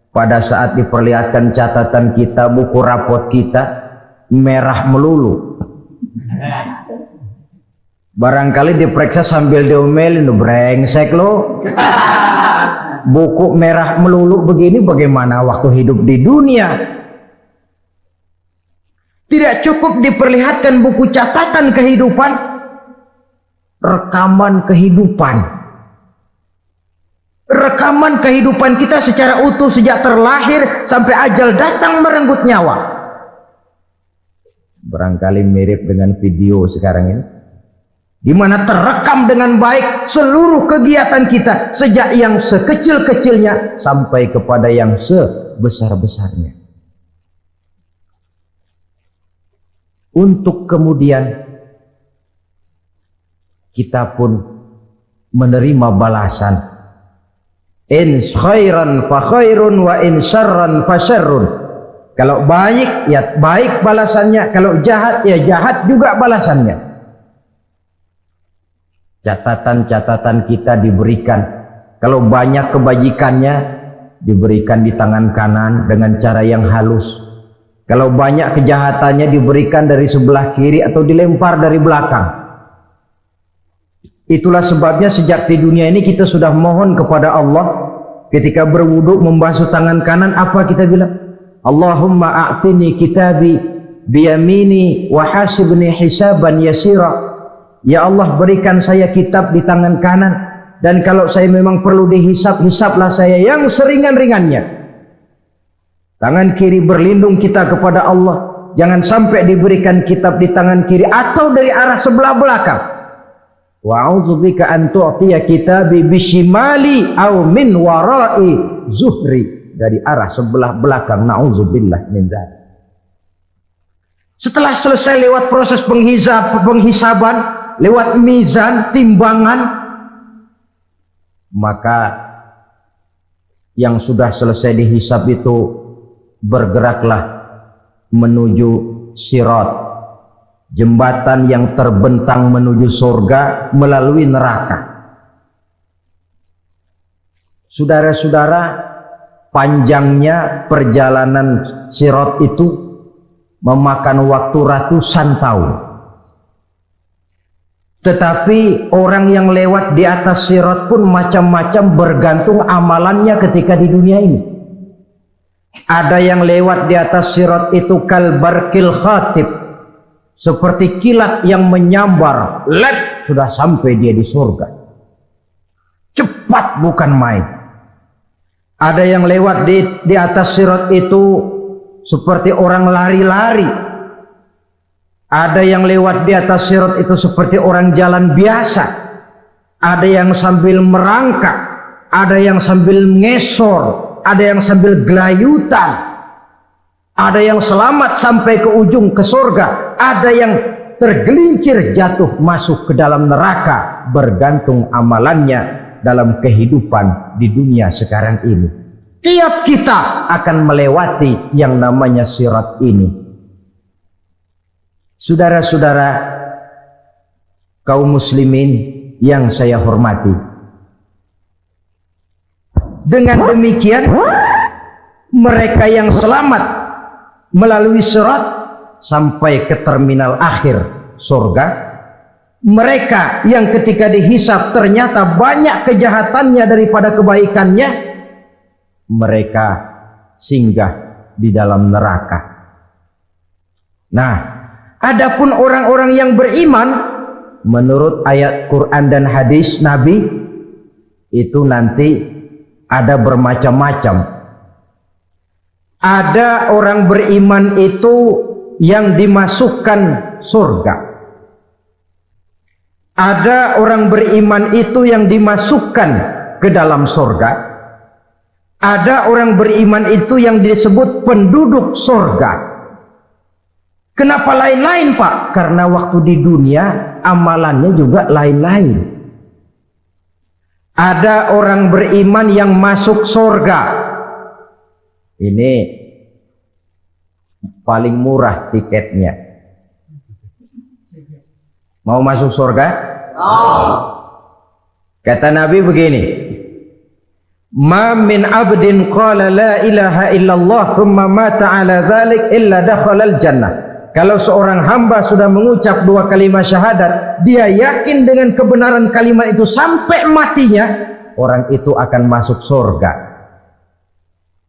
pada saat diperlihatkan catatan kita, buku rapot kita merah melulu. Barangkali diperiksa sambil diomelin, brengsek lo. Buku merah melulu begini, bagaimana waktu hidup di dunia? Tidak cukup diperlihatkan buku catatan kehidupan, rekaman kehidupan. Rekaman kehidupan kita secara utuh sejak terlahir sampai ajal datang merenggut nyawa. Barangkali mirip dengan video sekarang ini, di mana terekam dengan baik seluruh kegiatan kita, sejak yang sekecil-kecilnya sampai kepada yang sebesar-besarnya. Untuk kemudian kita pun menerima balasan. In khairan fa khairun wa in syarran fa syarrun. Kalau baik ya baik balasannya, kalau jahat ya jahat juga balasannya. Catatan-catatan kita diberikan, kalau banyak kebajikannya diberikan di tangan kanan dengan cara yang halus, kalau banyak kejahatannya diberikan dari sebelah kiri atau dilempar dari belakang. Itulah sebabnya sejak di dunia ini kita sudah mohon kepada Allah, ketika berwudu membasuh tangan kanan, apa kita bilang? Allahumma a'tini kitabi biyamini wa hasibni hisaban yasira. Ya Allah, berikan saya kitab di tangan kanan, dan kalau saya memang perlu dihisap, hisaplah saya yang seringan-ringannya. Tangan kiri berlindung kita kepada Allah, jangan sampai diberikan kitab di tangan kiri atau dari arah sebelah belakang. Wa a'udzubika an tu'tiya kitabi bishimali aw min wara'i zuhri, dari arah sebelah belakang. Na'udzubillah min dzalik. Setelah selesai lewat proses penghisaban, lewat mizan, timbangan, maka yang sudah selesai dihisab itu bergeraklah menuju sirat, jembatan yang terbentang menuju surga melalui neraka. Saudara-saudara, panjangnya perjalanan sirat itu memakan waktu ratusan tahun. Tetapi orang yang lewat di atas sirat pun macam-macam, bergantung amalannya ketika di dunia ini. Ada yang lewat di atas sirat itu kalbarkil khatib, seperti kilat yang menyambar, lep, sudah sampai dia di surga. Cepat bukan main. Ada yang lewat di atas sirat itu seperti orang lari-lari. Ada yang lewat di atas sirat itu seperti orang jalan biasa. Ada yang sambil merangkak, ada yang sambil ngesor, ada yang sambil gelayutan, ada yang selamat sampai ke ujung ke surga, ada yang tergelincir jatuh masuk ke dalam neraka, bergantung amalannya dalam kehidupan di dunia sekarang ini. Tiap kita akan melewati yang namanya sirat ini. Saudara-saudara kaum muslimin yang saya hormati, dengan demikian mereka yang selamat melalui sirat sampai ke terminal akhir surga, mereka yang ketika dihisab ternyata banyak kejahatannya daripada kebaikannya, mereka singgah di dalam neraka. Nah, adapun orang-orang yang beriman menurut ayat Quran dan hadis Nabi, itu nanti ada bermacam-macam. Ada orang beriman itu yang dimasukkan surga. Ada orang beriman itu yang dimasukkan ke dalam surga. Ada orang beriman itu yang disebut penduduk surga. Kenapa lain-lain, Pak? Karena waktu di dunia amalannya juga lain-lain. Ada orang beriman yang masuk surga. Ini paling murah tiketnya. Mau masuk surga? Kata Nabi begini, ma min abdin qala la ilaha illallah thumma mata ala dhalik illa dakhalal jannah. Kalau seorang hamba sudah mengucap dua kalimat syahadat, dia yakin dengan kebenaran kalimat itu sampai matinya, orang itu akan masuk surga.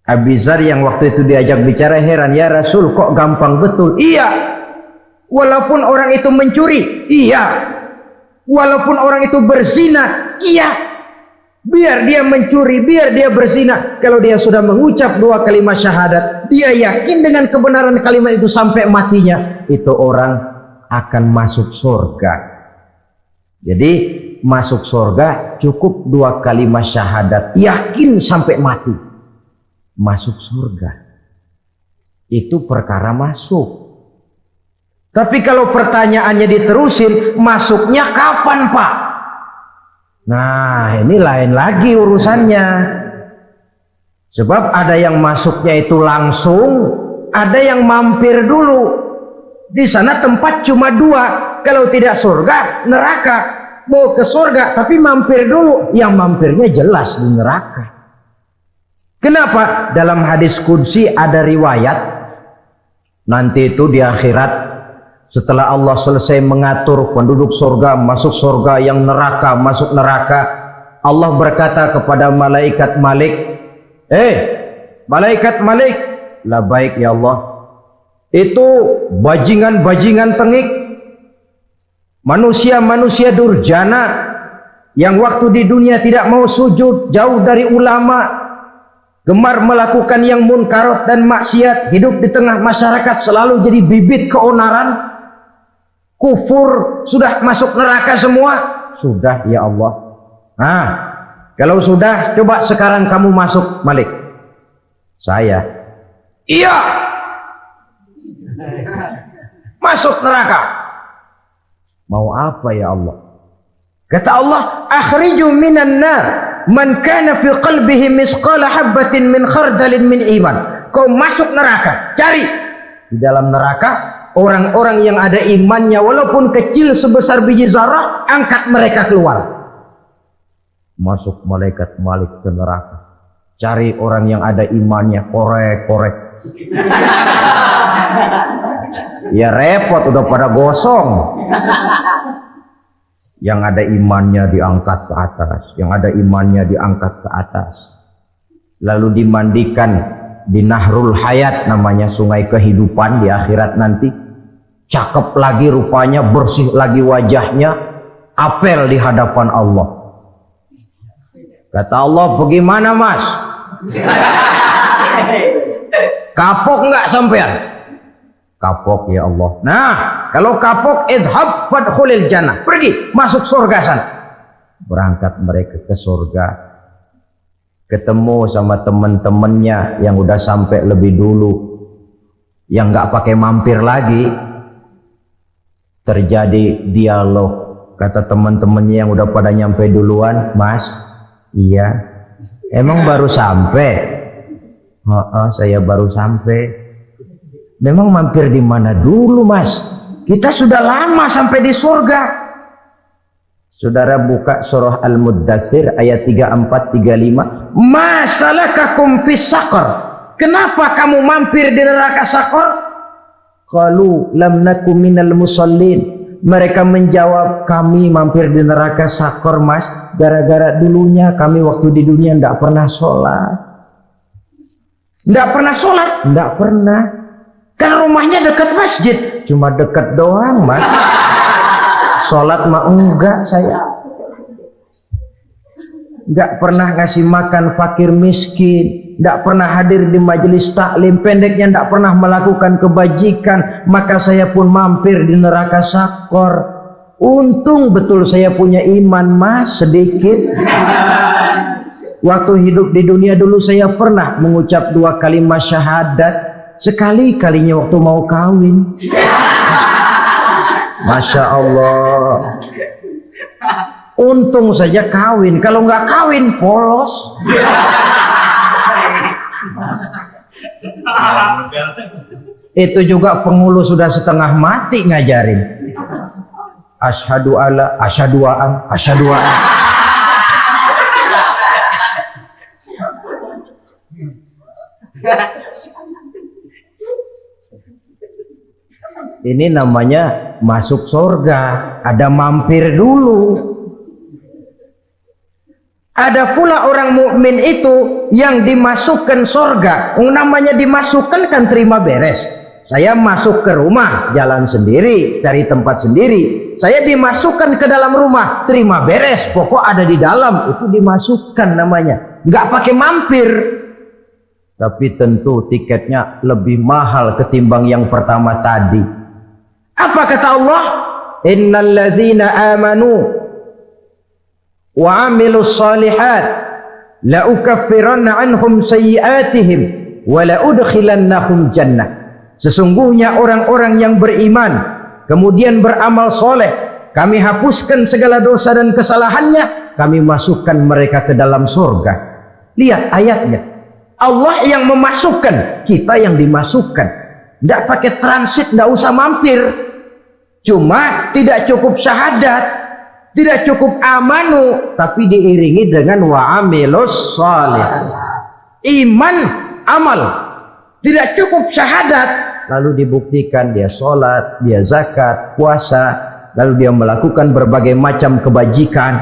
Abi Dzar yang waktu itu diajak bicara heran, ya Rasul kok gampang betul? Iya, walaupun orang itu mencuri, iya, walaupun orang itu berzina, iya. Biar dia mencuri, biar dia berzina, kalau dia sudah mengucap dua kalimat syahadat, dia yakin dengan kebenaran kalimat itu sampai matinya, itu orang akan masuk surga. Jadi masuk surga cukup dua kalimat syahadat, yakin sampai mati, masuk surga. Itu perkara masuk. Tapi kalau pertanyaannya diterusin, masuknya kapan, Pak? Nah, ini lain lagi urusannya. Sebab ada yang masuknya itu langsung, ada yang mampir dulu. Di sana tempat cuma dua, kalau tidak surga, neraka. Mau ke surga tapi mampir dulu, yang mampirnya jelas di neraka. Kenapa? Dalam hadis qudsi ada riwayat, nanti itu di akhirat, setelah Allah selesai mengatur penduduk surga masuk surga, yang neraka masuk neraka, Allah berkata kepada malaikat Malik, malaikat Malik, labaik ya Allah. Itu bajingan-bajingan tengik, manusia-manusia durjana yang waktu di dunia tidak mau sujud, jauh dari ulama, gemar melakukan yang munkarat dan maksiat, hidup di tengah masyarakat selalu jadi bibit keonaran, kufur, sudah masuk neraka semua. Sudah ya Allah. Nah, kalau sudah, coba sekarang kamu masuk, Malik. Saya, iya, masuk neraka. Mau apa ya Allah? Kata Allah, akhriju minan nar man kana fi qalbihi misqala habatin min khardalin min iman. Kau masuk neraka, cari di dalam neraka orang-orang yang ada imannya walaupun kecil sebesar biji zarah, angkat mereka keluar. Masuk malaikat Malik ke neraka, cari orang yang ada imannya, korek-korek. Ya repot, udah pada gosong. Yang ada imannya diangkat ke atas, yang ada imannya diangkat ke atas, lalu dimandikan di Nahrul Hayat, namanya sungai kehidupan di akhirat nanti. Cakep lagi rupanya, bersih lagi wajahnya, apel di hadapan Allah. Kata Allah, bagaimana Mas? Kapok nggak sampean? Kapok ya Allah. Nah, kalau kapok, idhab fadkhulil jannah, pergi masuk surga sana. Berangkat mereka ke surga, ketemu sama teman-temannya yang udah sampai lebih dulu, yang nggak pakai mampir lagi. Terjadi dialog. Kata teman-temannya yang udah pada nyampe duluan, Mas, iya, emang baru sampai? Saya baru sampai. Memang mampir di mana dulu, Mas? Kita sudah lama sampai di surga. Saudara buka surah Al-Muddatsir ayat 34-35. Ma salakakum fis saqar? Kenapa kamu mampir di neraka Saqar? Qalu lam nakum minal musallin. Mereka menjawab, kami mampir di neraka Saqar, Mas, gara-gara dulunya kami waktu di dunia tidak pernah sholat. Tidak pernah sholat? Tidak pernah. Kan rumahnya dekat masjid, cuma dekat doang, Mas. Sholat mah enggak saya. nggak pernah ngasih makan fakir miskin, nggak pernah hadir di majelis taklim, pendeknya nggak pernah melakukan kebajikan, maka saya pun mampir di neraka sakor. Untung betul saya punya iman mas sedikit. Waktu hidup di dunia dulu saya pernah mengucap 2 kalimat syahadat, sekali-kalinya waktu mau kawin. Masya Allah. Untung saja kawin, kalau nggak kawin polos. Itu juga penghulu sudah setengah mati ngajarin. Asyhadu alla, asyhadu an, asyhadu an. Ini namanya masuk surga, ada mampir dulu. Ada pula orang mukmin itu yang dimasukkan surga. Namanya dimasukkan kan terima beres. Saya masuk ke rumah, jalan sendiri, cari tempat sendiri. Saya dimasukkan ke dalam rumah, terima beres, pokok ada di dalam, itu dimasukkan namanya. Nggak pakai mampir. Tapi tentu tiketnya lebih mahal ketimbang yang pertama tadi. Apa kata Allah? Innal ladzina amanu wa amilus solihat la ukaffiranna anhum sayyi'atihim wa la udkhilannahum jannah. Sesungguhnya orang-orang yang beriman kemudian beramal soleh, kami hapuskan segala dosa dan kesalahannya, kami masukkan mereka ke dalam surga. Lihat ayatnya, Allah yang memasukkan, kita yang dimasukkan. Tidak pakai transit, tidak usah mampir. Cuma tidak cukup syahadat, tidak cukup amanu, tapi diiringi dengan wa'amilus salih. Iman, amal. Tidak cukup syahadat, lalu dibuktikan dia sholat, dia zakat, puasa, lalu dia melakukan berbagai macam kebajikan.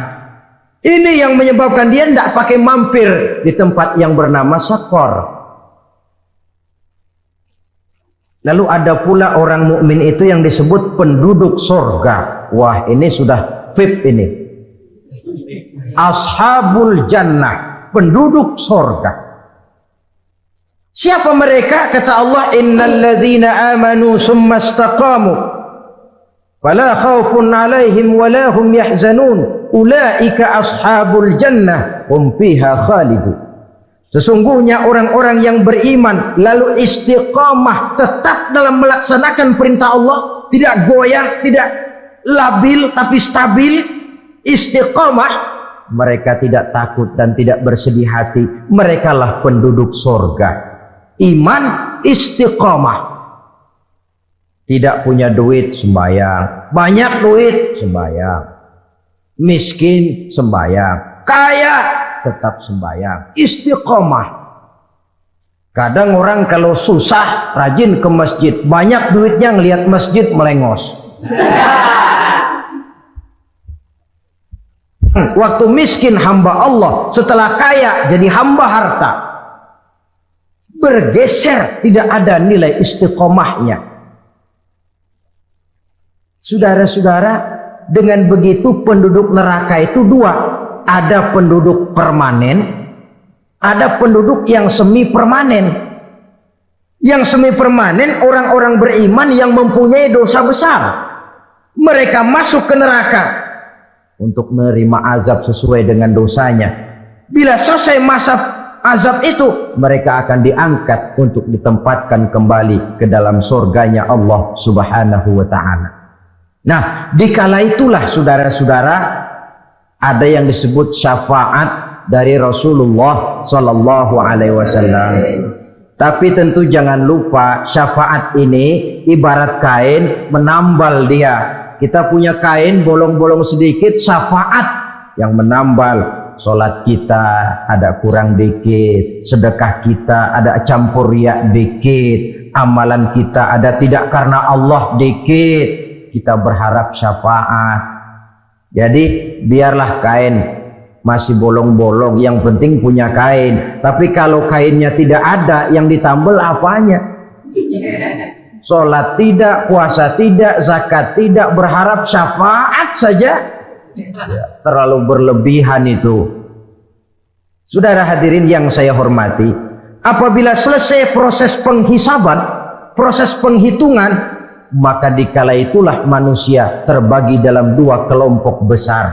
Ini yang menyebabkan dia tidak pakai mampir di tempat yang bernama sakor. Lalu ada pula orang mukmin itu yang disebut penduduk surga. Wah, ini sudah VIP ini. Ashabul jannah, penduduk surga. Siapa mereka? Kata Allah, innal ladzina amanu summa istaqamu fala khaufun alaihim wala hum yahzanun ulaika ashabul jannah hum fiha khalidun. Sesungguhnya orang-orang yang beriman lalu istiqamah, tetap dalam melaksanakan perintah Allah, tidak goyah, tidak labil tapi stabil, istiqamah, mereka tidak takut dan tidak bersedih hati. Merekalah penduduk surga. Iman, istiqamah. Tidak punya duit, sembahyang. Banyak duit, sembahyang. Miskin, sembahyang. Kaya, tetap sembahyang. Istiqomah. Kadang orang kalau susah rajin ke masjid, banyak duitnya ngelihat masjid melengos. Waktu miskin hamba Allah, setelah kaya jadi hamba harta. Bergeser, tidak ada nilai istiqomahnya. Saudara-saudara, dengan begitu penduduk neraka itu dua. Ada penduduk permanen, ada penduduk yang semi permanen. Yang semi permanen orang-orang beriman yang mempunyai dosa besar. Mereka masuk ke neraka untuk menerima azab sesuai dengan dosanya. Bila selesai masa azab itu, mereka akan diangkat untuk ditempatkan kembali ke dalam surganya Allah Subhanahu wa ta'ala. Nah, dikala itulah saudara-saudara, ada yang disebut syafaat dari Rasulullah Sallallahu Alaihi Wasallam. Tapi tentu jangan lupa, syafaat ini ibarat kain menambal dia. Kita punya kain bolong-bolong sedikit, syafaat yang menambal. Sholat kita ada kurang dikit, sedekah kita ada campur riak dikit, amalan kita ada tidak karena Allah dikit. Kita berharap syafaat. Jadi biarlah kain masih bolong-bolong, yang penting punya kain. Tapi kalau kainnya tidak ada, yang ditambal apanya? Sholat tidak, puasa tidak, zakat tidak, berharap syafaat saja. Ya, terlalu berlebihan itu. Saudara hadirin yang saya hormati, apabila selesai proses penghisaban, proses penghitungan, maka dikala itulah manusia terbagi dalam dua kelompok besar.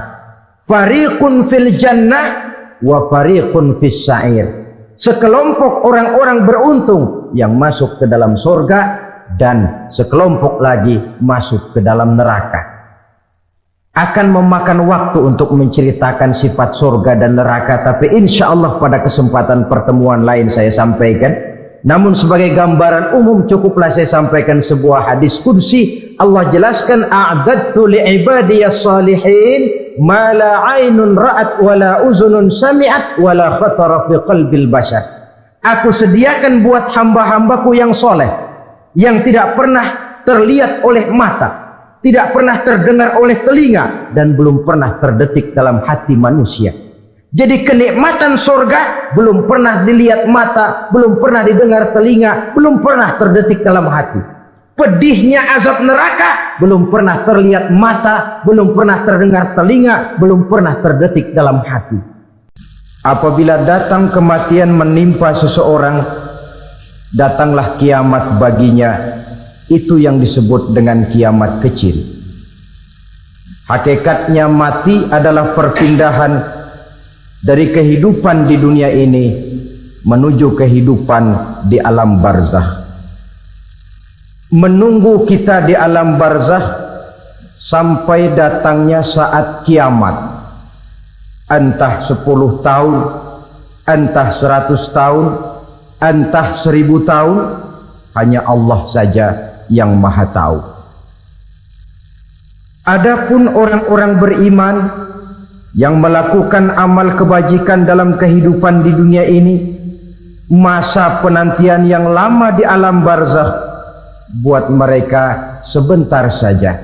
Fariqun fil jannah wa fariqun fis sa'ir. Sekelompok orang-orang beruntung yang masuk ke dalam surga, dan sekelompok lagi masuk ke dalam neraka. Akan memakan waktu untuk menceritakan sifat surga dan neraka, tapi insya Allah pada kesempatan pertemuan lain saya sampaikan. Namun sebagai gambaran umum cukuplah saya sampaikan sebuah hadis qudsi. Allah jelaskan, a'dadtu li'ibadiyas salihin ma la 'ainun ra'at wa la uzunun sami'at wa la khatara fi qalbil bashar. Aku sediakan buat hamba-hambaku yang soleh, yang tidak pernah terlihat oleh mata, tidak pernah terdengar oleh telinga, dan belum pernah terdetik dalam hati manusia. Jadi kenikmatan surga belum pernah dilihat mata, belum pernah didengar telinga, belum pernah terdetik dalam hati. Pedihnya azab neraka belum pernah terlihat mata, belum pernah terdengar telinga, belum pernah terdetik dalam hati. Apabila datang kematian menimpa seseorang, datanglah kiamat baginya. Itu yang disebut dengan kiamat kecil. Hakikatnya mati adalah perpindahan dari kehidupan di dunia ini menuju kehidupan di alam barzakh. Menunggu kita di alam barzakh sampai datangnya saat kiamat, entah 10 tahun, entah 100 tahun, entah 1000 tahun, hanya Allah saja yang maha tahu. Adapun orang-orang beriman yang melakukan amal kebajikan dalam kehidupan di dunia ini, masa penantian yang lama di alam barzakh buat mereka sebentar saja.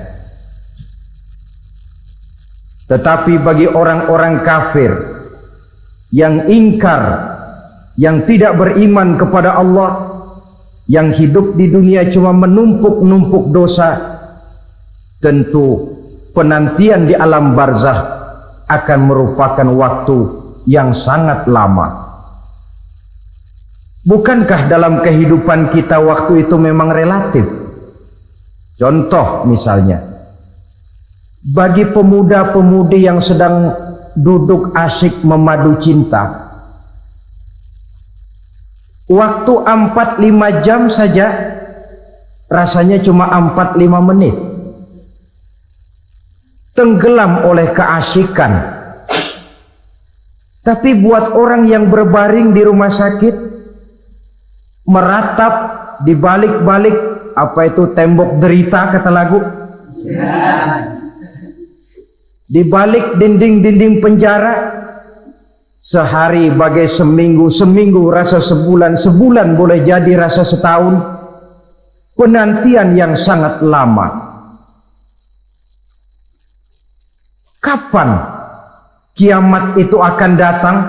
Tetapi bagi orang-orang kafir yang ingkar, yang tidak beriman kepada Allah, yang hidup di dunia cuma menumpuk-numpuk dosa, tentu penantian di alam barzakh akan merupakan waktu yang sangat lama. Bukankah dalam kehidupan kita waktu itu memang relatif? Contoh misalnya, bagi pemuda-pemudi yang sedang duduk asyik memadu cinta, waktu 4-5 jam saja rasanya cuma 4-5 menit. Tenggelam oleh keasyikan. Tapi buat orang yang berbaring di rumah sakit, meratap di balik-balik apa itu tembok derita kata lagu, di balik dinding-dinding penjara, sehari bagai seminggu, seminggu rasa sebulan, sebulan boleh jadi rasa setahun. Penantian yang sangat lama. Kapan kiamat itu akan datang?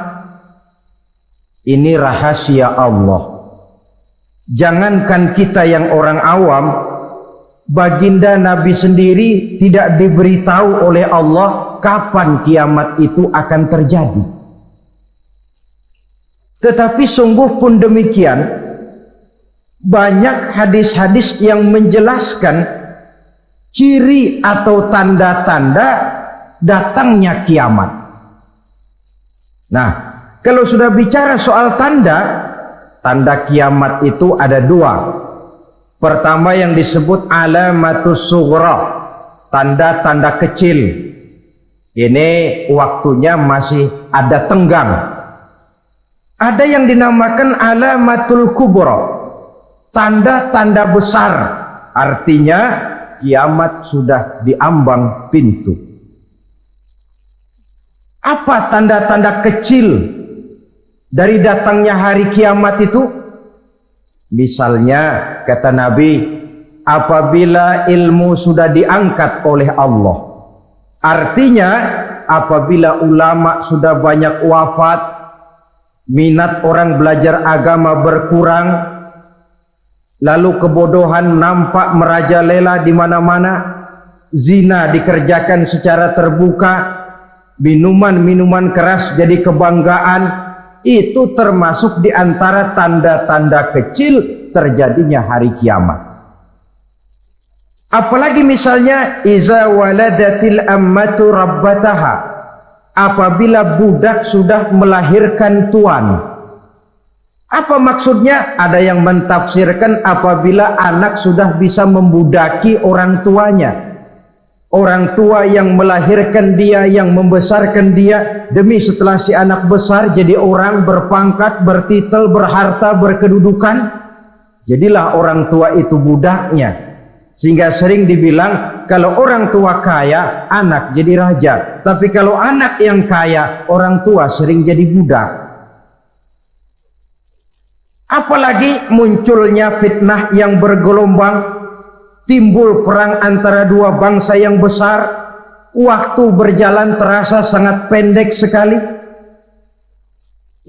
Ini rahasia Allah. Jangankan kita yang orang awam, baginda Nabi sendiri tidak diberitahu oleh Allah kapan kiamat itu akan terjadi. Tetapi sungguh pun demikian, banyak hadis-hadis yang menjelaskan ciri atau tanda-tanda datangnya kiamat. Nah, kalau sudah bicara soal tanda, tanda kiamat itu ada dua. Pertama yang disebut alamatus sughra, tanda-tanda kecil. Ini waktunya masih ada tenggang. Ada yang dinamakan alamatul kubra, tanda-tanda besar, artinya kiamat sudah diambang pintu. Apa tanda-tanda kecil dari datangnya hari kiamat itu? Misalnya kata Nabi, apabila ilmu sudah diangkat oleh Allah, artinya apabila ulama sudah banyak wafat, minat orang belajar agama berkurang, lalu kebodohan nampak merajalela di mana-mana, zina dikerjakan secara terbuka, minuman-minuman keras jadi kebanggaan, itu termasuk di antara tanda-tanda kecil terjadinya hari kiamat. Apalagi misalnya iza waladatil ammatu rabbataha, apabila budak sudah melahirkan tuan. Apa maksudnya? Ada yang mentafsirkan apabila anak sudah bisa membudaki orang tuanya. Orang tua yang melahirkan dia, yang membesarkan dia, demi setelah si anak besar jadi orang berpangkat, bertitel, berharta, berkedudukan, jadilah orang tua itu budaknya. Sehingga sering dibilang kalau orang tua kaya, anak jadi raja. Tapi kalau anak yang kaya, orang tua sering jadi budak. Apalagi munculnya fitnah yang bergelombang, timbul perang antara dua bangsa yang besar, waktu berjalan terasa sangat pendek sekali.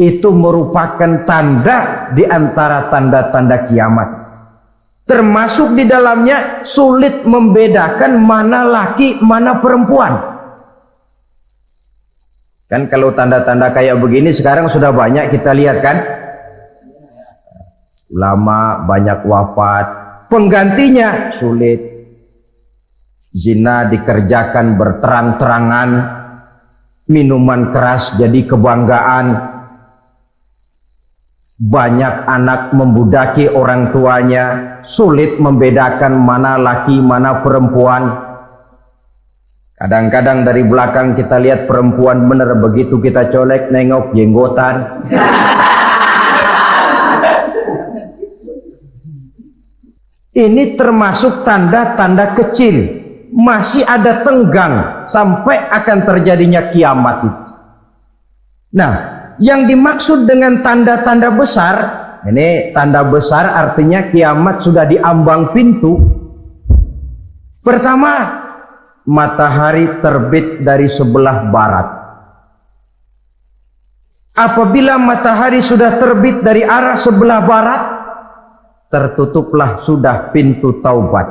Itu merupakan tanda di antara tanda-tanda kiamat. Termasuk di dalamnya sulit membedakan mana laki, mana perempuan. Kan kalau tanda-tanda kayak begini sekarang sudah banyak kita lihat kan. Ulama banyak wafat, penggantinya sulit. Zina dikerjakan berterang-terangan, minuman keras jadi kebanggaan, banyak anak membudaki orang tuanya, sulit membedakan mana laki mana perempuan. Kadang-kadang dari belakang kita lihat perempuan bener, begitu kita colek nengok jenggotan. Ini termasuk tanda-tanda kecil, masih ada tenggang sampai akan terjadinya kiamat itu. Nah, yang dimaksud dengan tanda-tanda besar, ini tanda besar artinya kiamat sudah diambang pintu. Pertama, matahari terbit dari sebelah barat. Apabila matahari sudah terbit dari arah sebelah barat, tertutuplah sudah pintu taubat.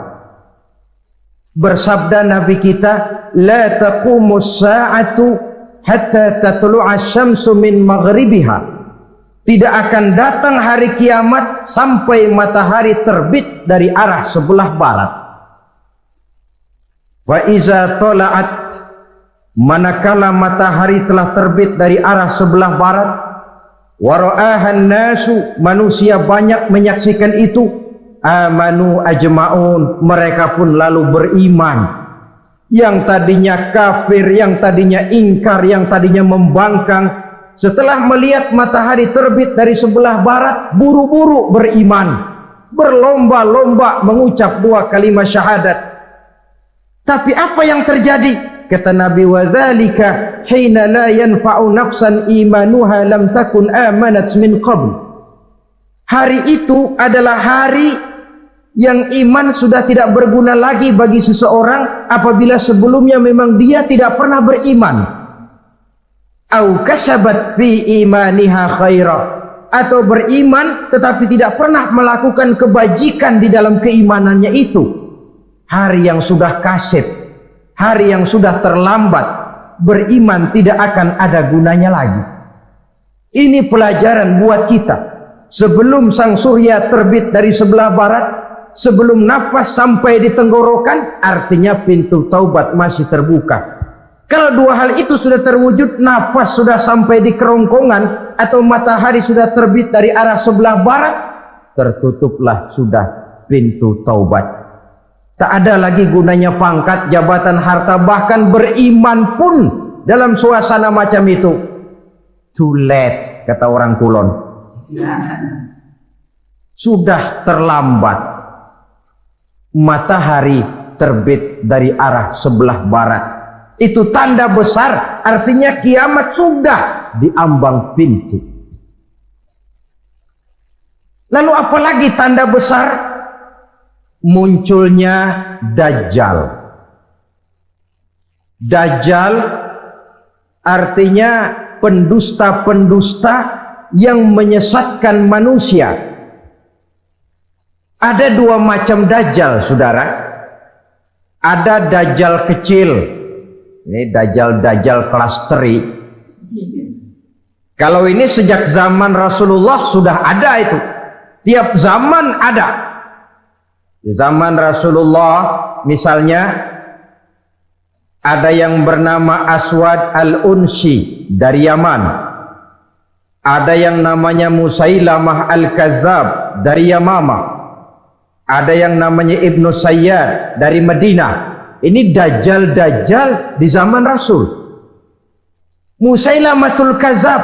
Bersabda Nabi kita, la taqumus sa'atu hatta tatlu'a syamsu min maghribiha. Tidak akan datang hari kiamat sampai matahari terbit dari arah sebelah barat. Wa iza tala'at, manakala matahari telah terbit dari arah sebelah barat, wara'ahan nasu, manusia banyak menyaksikan itu, amanu ajma'un, mereka pun lalu beriman. Yang tadinya kafir, yang tadinya ingkar, yang tadinya membangkang, setelah melihat matahari terbit dari sebelah barat, buru-buru beriman, berlomba-lomba mengucap dua kalimat syahadat. Tapi apa yang terjadi? Kata Nabi, wadzalika hina la yanfa'u nafsan imanuha lam takun amanat min qabl. Hari itu adalah hari yang iman sudah tidak berguna lagi bagi seseorang apabila sebelumnya memang dia tidak pernah beriman. Au kasabat fi imaniha khaira, atau beriman tetapi tidak pernah melakukan kebajikan di dalam keimanannya itu. Hari yang sudah kasib, hari yang sudah terlambat, beriman tidak akan ada gunanya lagi. Ini pelajaran buat kita. Sebelum sang surya terbit dari sebelah barat, sebelum nafas sampai di tenggorokan, artinya pintu taubat masih terbuka. Kalau dua hal itu sudah terwujud, nafas sudah sampai di kerongkongan, atau matahari sudah terbit dari arah sebelah barat, tertutuplah sudah pintu taubat. Tak ada lagi gunanya pangkat, jabatan, harta, bahkan beriman pun dalam suasana macam itu too late, kata orang Kulon. Sudah terlambat. Matahari terbit dari arah sebelah barat, itu tanda besar, artinya kiamat sudah diambang pintu. Lalu apalagi tanda besar? Munculnya Dajjal. Dajjal artinya pendusta-pendusta yang menyesatkan manusia. Ada dua macam Dajjal, saudara. Ada Dajjal kecil, ini Dajjal kelas 3. Kalau ini sejak zaman Rasulullah sudah ada itu. Tiap zaman ada. Di zaman Rasulullah misalnya ada yang bernama Aswad al-Unsi dari Yaman. Ada yang namanya Musailamah al-Kazzab dari Yamamah. Ada yang namanya Ibnu Sayyad dari Madinah. Ini dajjal-dajjal di zaman Rasul. Musailamatul Kazzab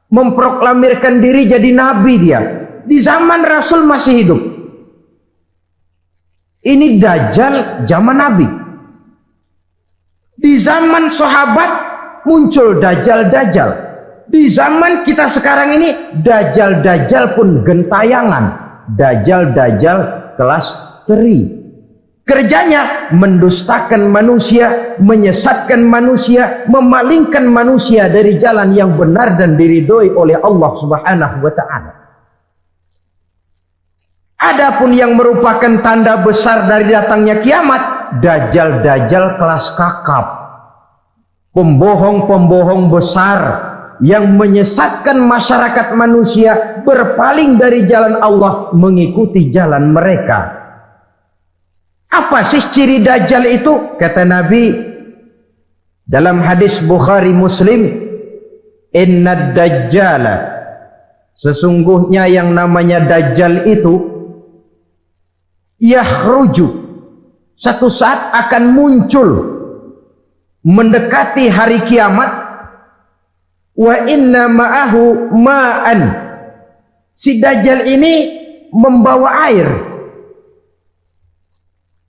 memproklamirkan diri jadi nabi dia. Di zaman Rasul masih hidup. Ini dajjal zaman Nabi. Di zaman sahabat muncul dajjal-dajjal. Di zaman kita sekarang ini dajjal-dajjal pun gentayangan. Dajjal-dajjal kelas teri. Kerjanya mendustakan manusia, menyesatkan manusia, memalingkan manusia dari jalan yang benar dan diridhoi oleh Allah Subhanahu wa taala. Adapun yang merupakan tanda besar dari datangnya kiamat, dajjal-dajjal kelas kakap. Pembohong-pembohong besar yang menyesatkan masyarakat manusia berpaling dari jalan Allah mengikuti jalan mereka. Apa sih ciri dajjal itu? Kata Nabi dalam hadis Bukhari Muslim, "Innad dajjala", sesungguhnya yang namanya dajjal itu yakhruju, satu saat akan muncul mendekati hari kiamat. Wa inna ma'ahu ma'an, si dajjal ini membawa air.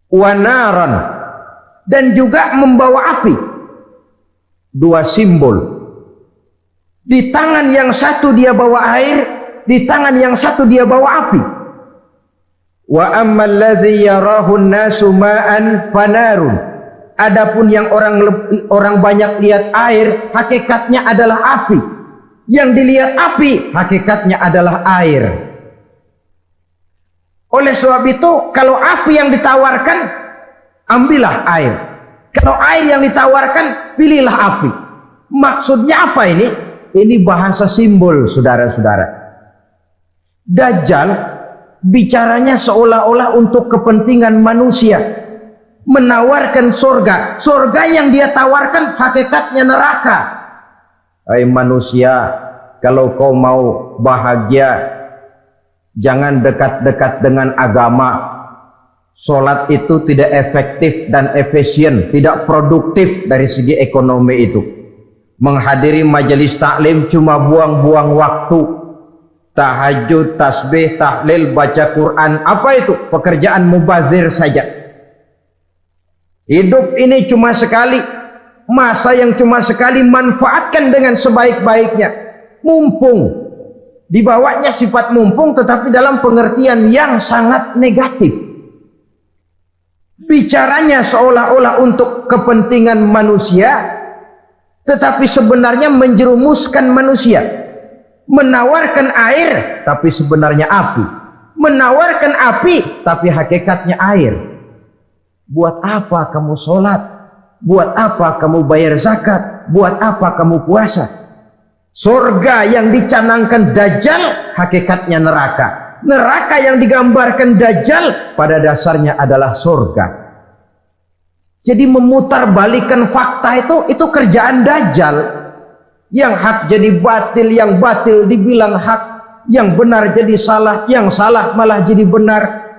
Wanaran, dan juga membawa api. Dua simbol. Di tangan yang satu dia bawa air, di tangan yang satu dia bawa api. Wa ammal ladzi yarahu an-nasu ma'an fanarun. Adapun yang orang banyak lihat air, hakikatnya adalah api. Yang dilihat api, hakikatnya adalah air. Oleh sebab itu, kalau api yang ditawarkan, ambillah air. Kalau air yang ditawarkan, pilihlah api. Maksudnya apa ini? Ini bahasa simbol, saudara-saudara. Dajjal bicaranya seolah-olah untuk kepentingan manusia. Menawarkan surga. Surga yang dia tawarkan hakikatnya neraka. Hai manusia, kalau kau mau bahagia, jangan dekat-dekat dengan agama. Sholat itu tidak efektif dan efisien, tidak produktif dari segi ekonomi itu. Menghadiri majelis taklim cuma buang-buang waktu. Tahajud, tasbih, tahlil, baca Quran, apa itu? Pekerjaan mubazir saja. Hidup ini cuma sekali, masa yang cuma sekali, manfaatkan dengan sebaik-baiknya. Mumpung. Dibawanya sifat mumpung, tetapi dalam pengertian yang sangat negatif. Bicaranya seolah-olah untuk kepentingan manusia, tetapi sebenarnya menjerumuskan manusia. Menawarkan air, tapi sebenarnya api. Menawarkan api, tapi hakikatnya air. Buat apa kamu sholat? Buat apa kamu bayar zakat? Buat apa kamu puasa? Surga yang dicanangkan dajjal hakikatnya neraka. Neraka yang digambarkan dajjal pada dasarnya adalah surga. Jadi memutarbalikkan fakta itu kerjaan dajjal. Yang hak jadi batil, yang batil dibilang hak, yang benar jadi salah, yang salah malah jadi benar.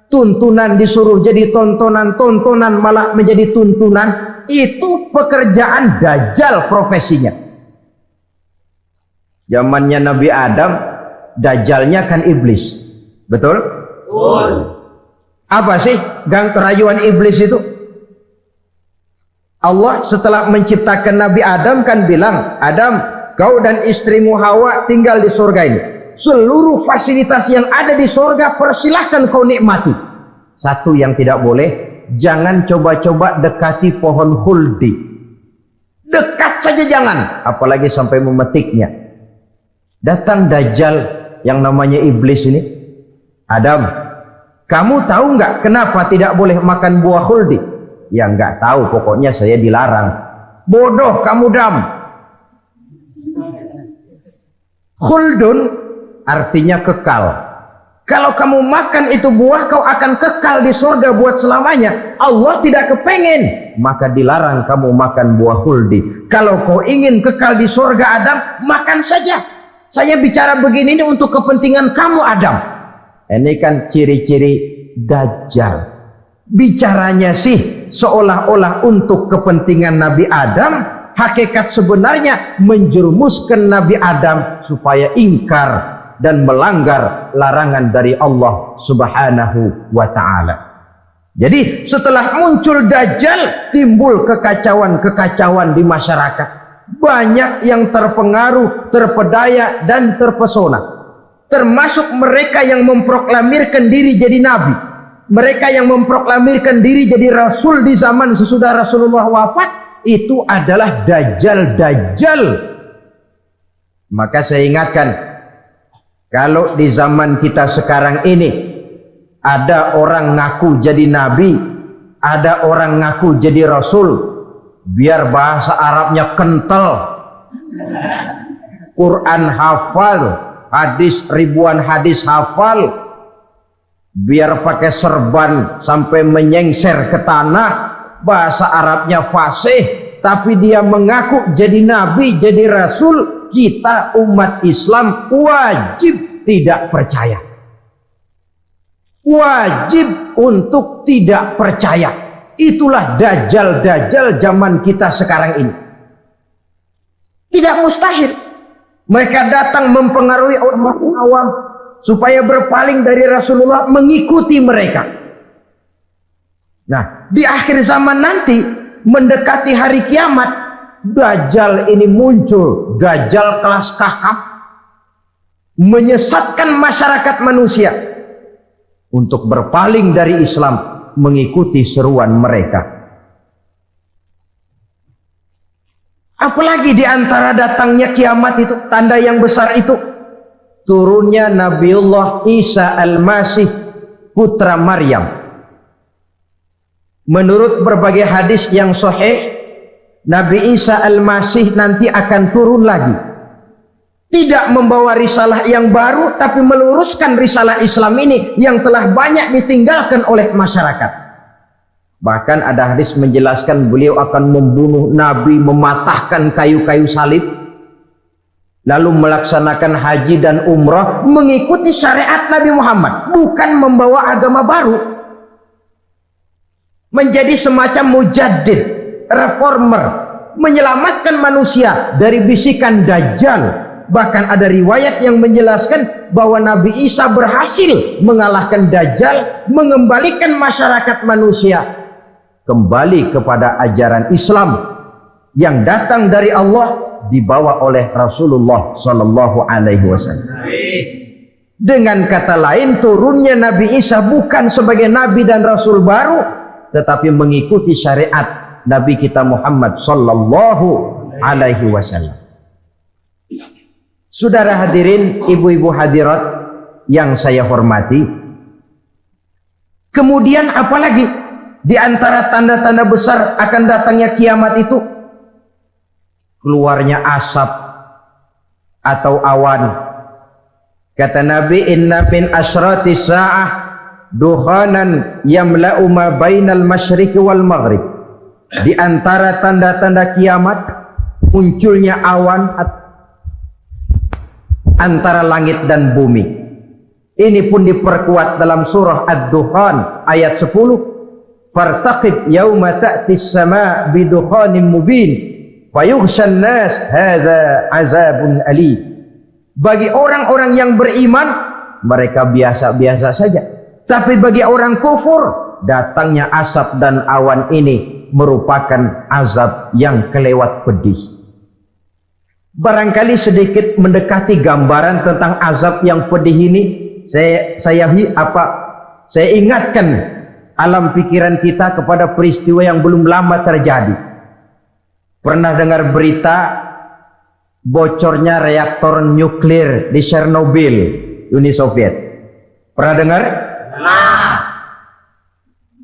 Tuntunan disuruh jadi tontonan, tontonan malah menjadi tuntunan. Itu pekerjaan dajjal profesinya. Zamannya Nabi Adam, dajjalnya kan iblis. Betul? Betul. Apa sih gang kerayuan iblis itu? Allah setelah menciptakan Nabi Adam kan bilang, Adam, kau dan istrimu Hawa tinggal di surga ini. Seluruh fasilitas yang ada di surga persilahkan kau nikmati. Satu yang tidak boleh, jangan coba-coba dekati pohon huldi. Dekat saja jangan, apalagi sampai memetiknya. Datang dajjal yang namanya iblis ini. Adam, kamu tahu nggak kenapa tidak boleh makan buah huldi? Ya nggak tahu, pokoknya saya dilarang. Bodoh kamu Dam. Khuldun artinya kekal. Kalau kamu makan itu buah, kau akan kekal di surga buat selamanya. Allah tidak kepengen, maka dilarang kamu makan buah khuldi. Kalau kau ingin kekal di surga Adam, makan saja. Saya bicara begini ini untuk kepentingan kamu Adam. Ini kan ciri-ciri Dajjal. Bicaranya sih seolah-olah untuk kepentingan Nabi Adam. Hakikat sebenarnya menjerumuskan Nabi Adam supaya ingkar dan melanggar larangan dari Allah Subhanahu wa ta'ala. Jadi setelah muncul Dajjal, timbul kekacauan-kekacauan di masyarakat. Banyak yang terpengaruh, terpedaya dan terpesona. Termasuk mereka yang memproklamirkan diri jadi nabi. Mereka yang memproklamirkan diri jadi rasul di zaman sesudah Rasulullah wafat, itu adalah Dajjal. Maka saya ingatkan, kalau di zaman kita sekarang ini ada orang ngaku jadi nabi, ada orang ngaku jadi rasul, biar bahasa Arabnya kental, Quran hafal, ribuan hadis hafal, biar pakai serban sampai menyengser ke tanah, bahasa Arabnya fasih, tapi dia mengaku jadi nabi, jadi rasul, kita umat Islam wajib tidak percaya. Wajib untuk tidak percaya. Itulah Dajjal zaman kita sekarang ini. Tidak mustahil mereka datang mempengaruhi orang awam supaya berpaling dari Rasulullah, mengikuti mereka. Nah, di akhir zaman nanti, mendekati hari kiamat, Dajjal ini muncul. Dajjal kelas kakap, menyesatkan masyarakat manusia untuk berpaling dari Islam, mengikuti seruan mereka. Apalagi di antara datangnya kiamat itu, tanda yang besar itu, turunnya Nabiullah Isa Al-Masih, putra Maryam. Menurut berbagai hadis yang sahih, Nabi Isa Al-Masih nanti akan turun lagi. Tidak membawa risalah yang baru, tapi meluruskan risalah Islam ini yang telah banyak ditinggalkan oleh masyarakat. Bahkan ada hadis menjelaskan beliau akan membunuh Nabi, mematahkan kayu-kayu salib, lalu melaksanakan haji dan umrah mengikuti syariat Nabi Muhammad, bukan membawa agama baru. Menjadi semacam mujaddid, reformer, menyelamatkan manusia dari bisikan Dajjal. Bahkan ada riwayat yang menjelaskan bahwa Nabi Isa berhasil mengalahkan Dajjal, mengembalikan masyarakat manusia kembali kepada ajaran Islam yang datang dari Allah, dibawa oleh Rasulullah Sallallahu Alaihi Wasallam. Dengan kata lain, turunnya Nabi Isa bukan sebagai Nabi dan Rasul baru, tetapi mengikuti syariat Nabi kita Muhammad Sallallahu Alaihi Wasallam. Saudara hadirin, ibu-ibu hadirat yang saya hormati, kemudian apalagi di antara tanda-tanda besar akan datangnya kiamat itu? Keluarnya asap atau awan. Kata Nabi, inna min asyrati sa'ah duhanan yamla'u ma bainal masyriqi wal maghrib. Di antara tanda-tanda kiamat, munculnya awan antara langit dan bumi. Ini pun diperkuat dalam surah Ad-Dukhan ayat 10. Fartaqib yauma ta'tis sama' bidukhanin mubin fayughshan nas hadza azabun ali. Bagi orang-orang yang beriman, mereka biasa-biasa saja. Tapi bagi orang kufur, datangnya asap dan awan ini merupakan azab yang kelewat pedih. Barangkali sedikit mendekati gambaran tentang azab yang pedih ini, saya ingatkan alam pikiran kita kepada peristiwa yang belum lama terjadi. Pernah dengar berita bocornya reaktor nuklir di Chernobyl, Uni Soviet? Pernah dengar?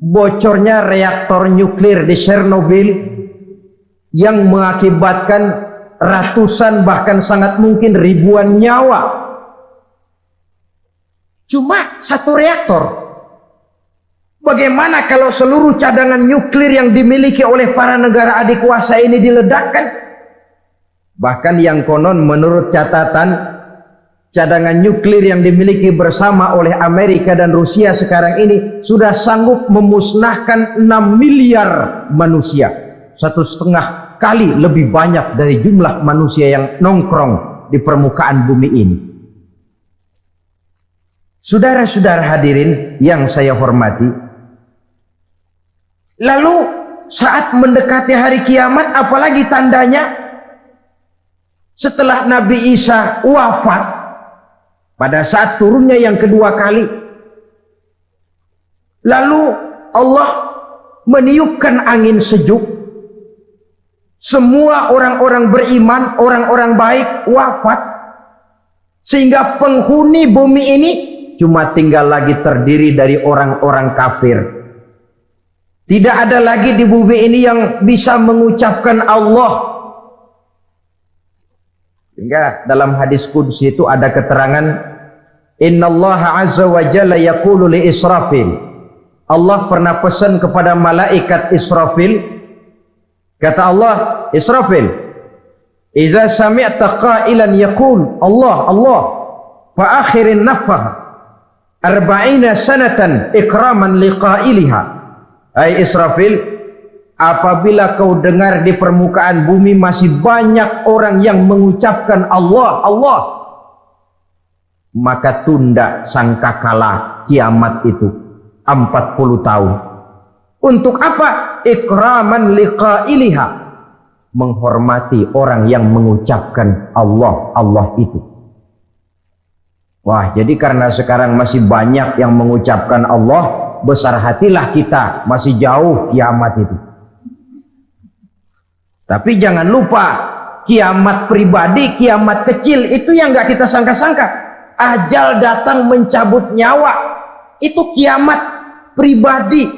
Bocornya reaktor nuklir di Chernobyl yang mengakibatkan ratusan bahkan sangat mungkin ribuan nyawa. Cuma satu reaktor. Bagaimana kalau seluruh cadangan nuklir yang dimiliki oleh para negara adik kuasa ini diledakkan? Bahkan yang konon menurut catatan, cadangan nuklir yang dimiliki bersama oleh Amerika dan Rusia sekarang ini sudah sanggup memusnahkan 6 miliar manusia. 1,5 kali lebih banyak dari jumlah manusia yang nongkrong di permukaan bumi ini. Saudara-saudara hadirin yang saya hormati, lalu saat mendekati hari kiamat, apalagi tandanya setelah Nabi Isa wafat pada saat turunnya yang kedua kali, lalu Allah meniupkan angin sejuk, semua orang-orang beriman, orang-orang baik wafat, sehingga penghuni bumi ini cuma tinggal lagi terdiri dari orang-orang kafir. Tidak ada lagi di bumi ini yang bisa mengucapkan Allah. Sehingga dalam hadis qudsi itu ada keterangan, Innallaha azza wa jalla yaqulu li Israfil. Allah pernah pesan kepada malaikat Israfil. Kata Allah, Israfil, Iza sami'ta qailan yaqul Allah, Allah, fa akhirin nafah 40 sanatan ikraman liqailiha. Hai Israfil, apabila kau dengar di permukaan bumi masih banyak orang yang mengucapkan Allah, Allah, maka tunda sangkakala kiamat itu 40 tahun. Untuk apa? Ikraman liqailiha, menghormati orang yang mengucapkan Allah, Allah itu. Wah, jadi karena sekarang masih banyak yang mengucapkan Allah, besar hatilah kita, masih jauh kiamat itu. Tapi jangan lupa, kiamat pribadi, kiamat kecil, itu yang nggak kita sangka-sangka. Ajal datang mencabut nyawa, itu kiamat pribadi.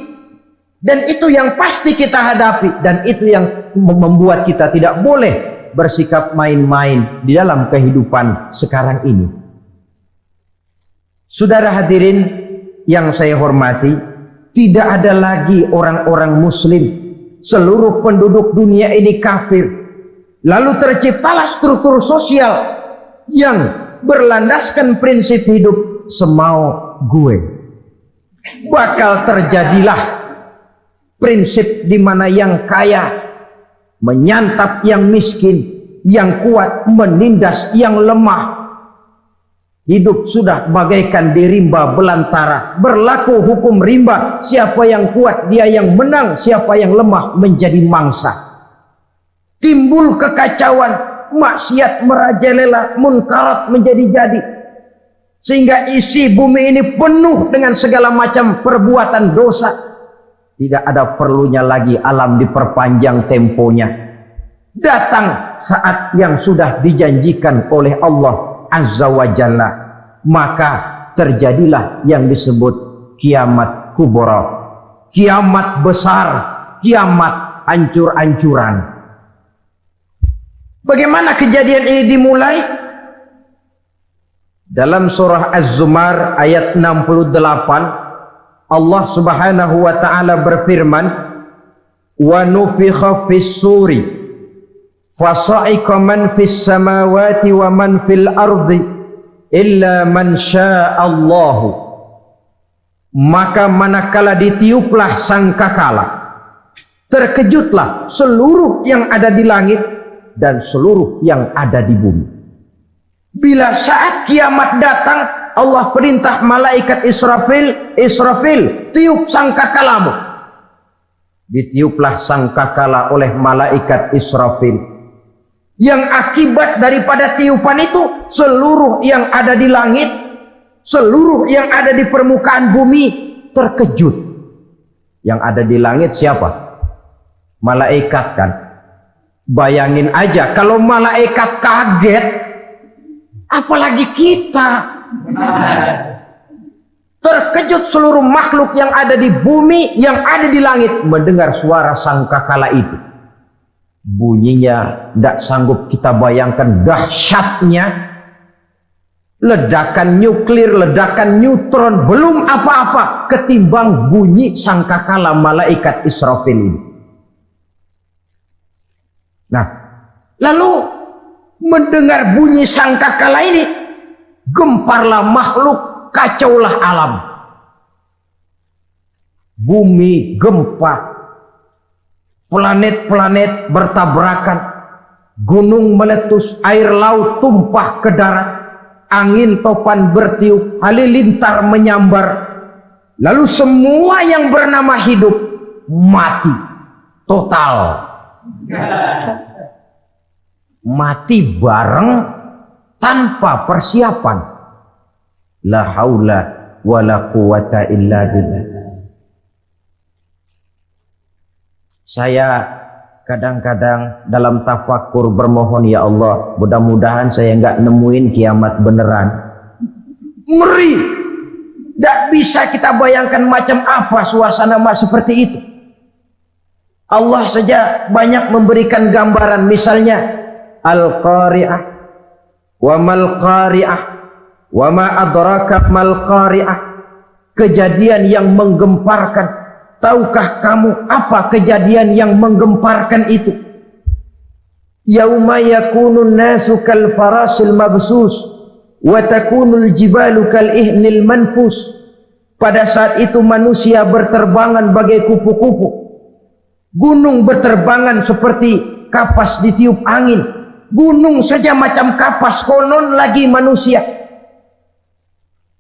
Dan itu yang pasti kita hadapi. Dan itu yang membuat kita tidak boleh bersikap main-main di dalam kehidupan sekarang ini. Saudara hadirin yang saya hormati, tidak ada lagi orang-orang muslim. Seluruh penduduk dunia ini kafir. Lalu terciptalah struktur sosial yang berlandaskan prinsip hidup semau gue. Bakal terjadilah prinsip di mana yang kaya menyantap yang miskin, yang kuat menindas yang lemah. Hidup sudah bagaikan di rimba belantara, berlaku hukum rimba, siapa yang kuat dia yang menang, siapa yang lemah menjadi mangsa. Timbul kekacauan, maksiat merajalela, munkarat menjadi-jadi, sehingga isi bumi ini penuh dengan segala macam perbuatan dosa. Tidak ada perlunya lagi alam diperpanjang temponya. Datang saat yang sudah dijanjikan oleh Allah Azza wa Jalla, maka terjadilah yang disebut kiamat kubra, kiamat besar, kiamat hancur-hancuran. Bagaimana kejadian ini dimulai? Dalam surah Az-Zumar ayat 68, Allah Subhanahu wa taala berfirman, "Wa nufikha fis-suri fasa'iqa man fis samawati wa man fil ardi illa man sya'allahu." Maka manakala ditiuplah sangkakala, terkejutlah seluruh yang ada di langit dan seluruh yang ada di bumi. Bila saat kiamat datang, Allah perintah malaikat Israfil, Israfil, tiup sangkakalamu. Ditiuplah sangkakala oleh malaikat Israfil. Yang akibat daripada tiupan itu, seluruh yang ada di langit, seluruh yang ada di permukaan bumi terkejut. Yang ada di langit siapa? Malaikat kan. Bayangin aja kalau malaikat kaget, apalagi kita. Terkejut seluruh makhluk yang ada di bumi, yang ada di langit mendengar suara sangkakala itu. bunyinya tidak sanggup kita bayangkan dahsyatnya. Ledakan nuklir, ledakan neutron, belum apa-apa ketimbang bunyi sangkakala malaikat Israfil ini. Nah, lalu mendengar bunyi sangkakala ini, gemparlah makhluk, kacaulah alam. Bumi gempa, planet-planet bertabrakan, gunung meletus, air laut tumpah ke darat, angin topan bertiup, halilintar menyambar, lalu semua yang bernama hidup mati total. Mati bareng tanpa persiapan. La haula wala quwata illa billah. Saya kadang-kadang dalam tafakur bermohon, ya Allah, mudah-mudahan saya nggak nemuin kiamat beneran. Ngeri, nggak bisa kita bayangkan macam apa suasana seperti itu. Allah saja banyak memberikan gambaran, misalnya Al-Qari'ah, wa mal qari'ah, wa ma adraka mal qari'ah, kejadian yang menggemparkan. Tahukah kamu apa kejadian yang menggemparkan itu? Yauma yakunun nasu kal farasil mabsus wa takunul jibalu kal ihnil manfus. Pada saat itu manusia berterbangan bagai kupu-kupu, gunung berterbangan seperti kapas ditiup angin. Gunung saja macam kapas, konon lagi manusia.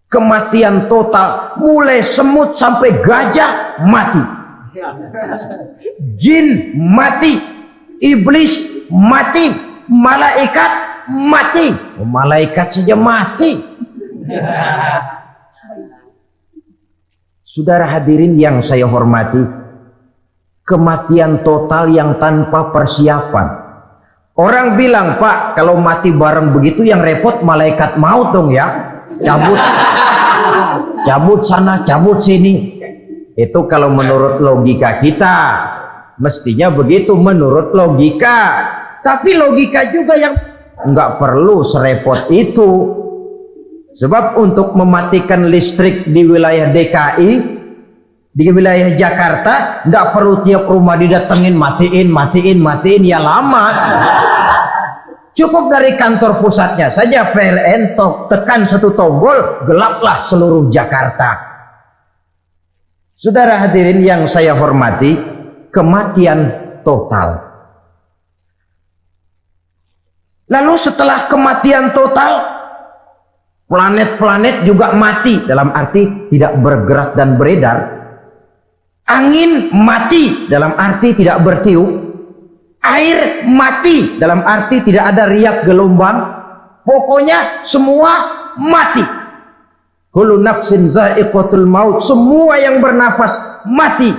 Kematian total, mulai semut sampai gajah mati, jin mati, iblis mati, malaikat mati. Malaikat saja mati. Saudara hadirin yang saya hormati, kematian total yang tanpa persiapan. Orang bilang, Pak, kalau mati bareng begitu yang repot malaikat maut dong ya. Cabut sana, cabut sini. Itu kalau menurut logika kita, mestinya begitu menurut logika. Tapi logika juga yang nggak perlu serepot itu. Sebab untuk mematikan listrik di wilayah DKI, di wilayah Jakarta, nggak perlu tiap rumah didatengin, matiin, ya lama. Cukup dari kantor pusatnya saja PLN tekan satu tombol, gelaplah seluruh Jakarta. Saudara hadirin yang saya hormati, kematian total. Lalu setelah kematian total, planet-planet juga mati, dalam arti tidak bergerak dan beredar. Angin mati, dalam arti tidak bertiup. Air mati, dalam arti tidak ada riak gelombang. Pokoknya semua mati. Kullu nafsin za'iqatul maut, semua yang bernafas mati.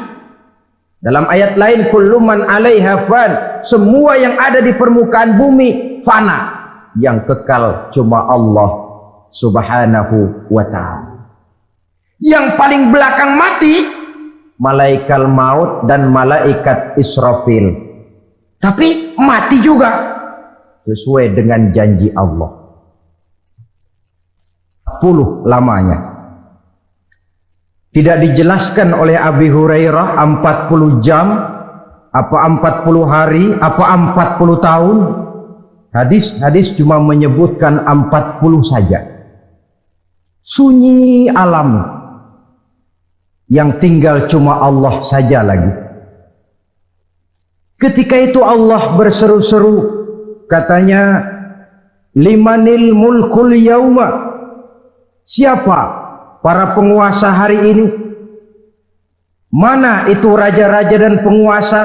Dalam ayat lain, kullu man 'alaiha fan, semua yang ada di permukaan bumi fana. Yang kekal cuma Allah Subhanahu wa ta'ala. Yang paling belakang mati malaikat maut dan malaikat Israfil. Tapi mati juga sesuai dengan janji Allah. 10 lamanya. Tidak dijelaskan oleh Abi Hurairah 40 jam, apa 40 hari, apa 40 tahun. Hadis cuma menyebutkan 40 saja. Sunyi alam, yang tinggal cuma Allah saja lagi. Ketika itu Allah berseru-seru, katanya, limanil mulkul yauma, siapa para penguasa hari ini? Mana itu raja-raja dan penguasa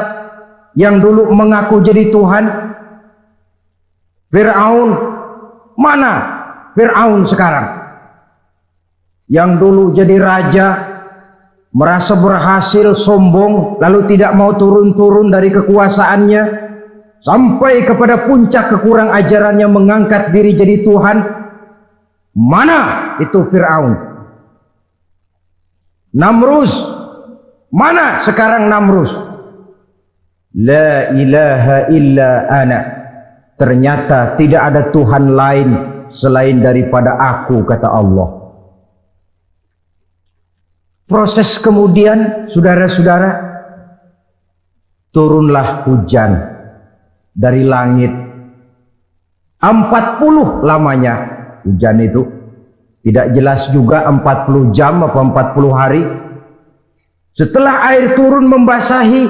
yang dulu mengaku jadi Tuhan? Fir'aun, mana Fir'aun sekarang? Yang dulu jadi raja, merasa berhasil, sombong, lalu tidak mau turun-turun dari kekuasaannya, sampai kepada puncak kekurang ajarannya mengangkat diri jadi Tuhan. Mana itu Fir'aun? Namrus, mana sekarang Namrus? La ilaha illa ana. Ternyata tidak ada Tuhan lain selain daripada aku, kata Allah. Proses kemudian, saudara-saudara, turunlah hujan dari langit. 40 lamanya hujan itu. Tidak jelas juga 40 jam atau 40 hari. Setelah air turun membasahi,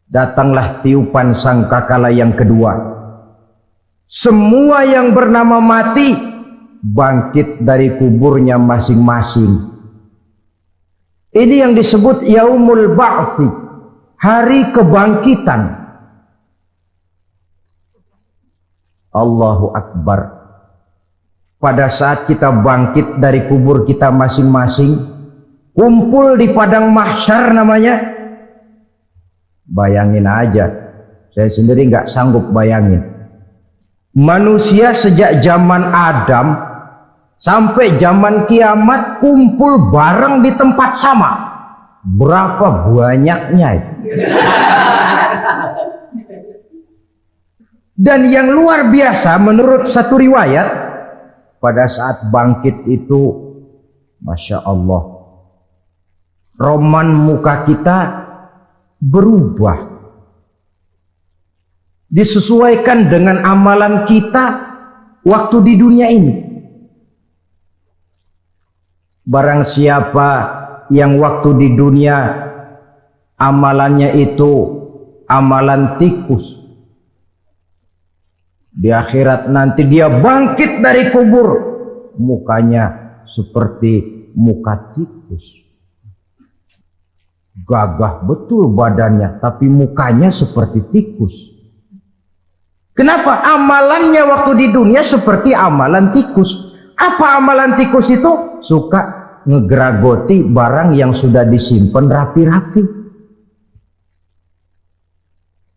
datanglah tiupan sangkakala yang kedua. Semua yang bernama mati bangkit dari kuburnya masing-masing. Ini yang disebut Yaumul Ba'thi, hari kebangkitan. Allahu Akbar. Pada saat kita bangkit dari kubur kita masing-masing, kumpul di padang mahsyar namanya. Bayangin aja, saya sendiri nggak sanggup bayangin. Manusia sejak zaman Adam sampai zaman kiamat kumpul bareng di tempat sama. Berapa banyaknya itu? Dan yang luar biasa menurut satu riwayat, pada saat bangkit itu, Masya Allah, roman muka kita berubah, disesuaikan dengan amalan kita waktu di dunia ini. Barang siapa yang waktu di dunia amalannya itu amalan tikus, di akhirat nanti dia bangkit dari kubur, mukanya seperti muka tikus. Gagah betul badannya, tapi mukanya seperti tikus. Kenapa? Amalannya waktu di dunia seperti amalan tikus. Apa amalan tikus itu? Suka ngegeragoti barang yang sudah disimpan rapi-rapi.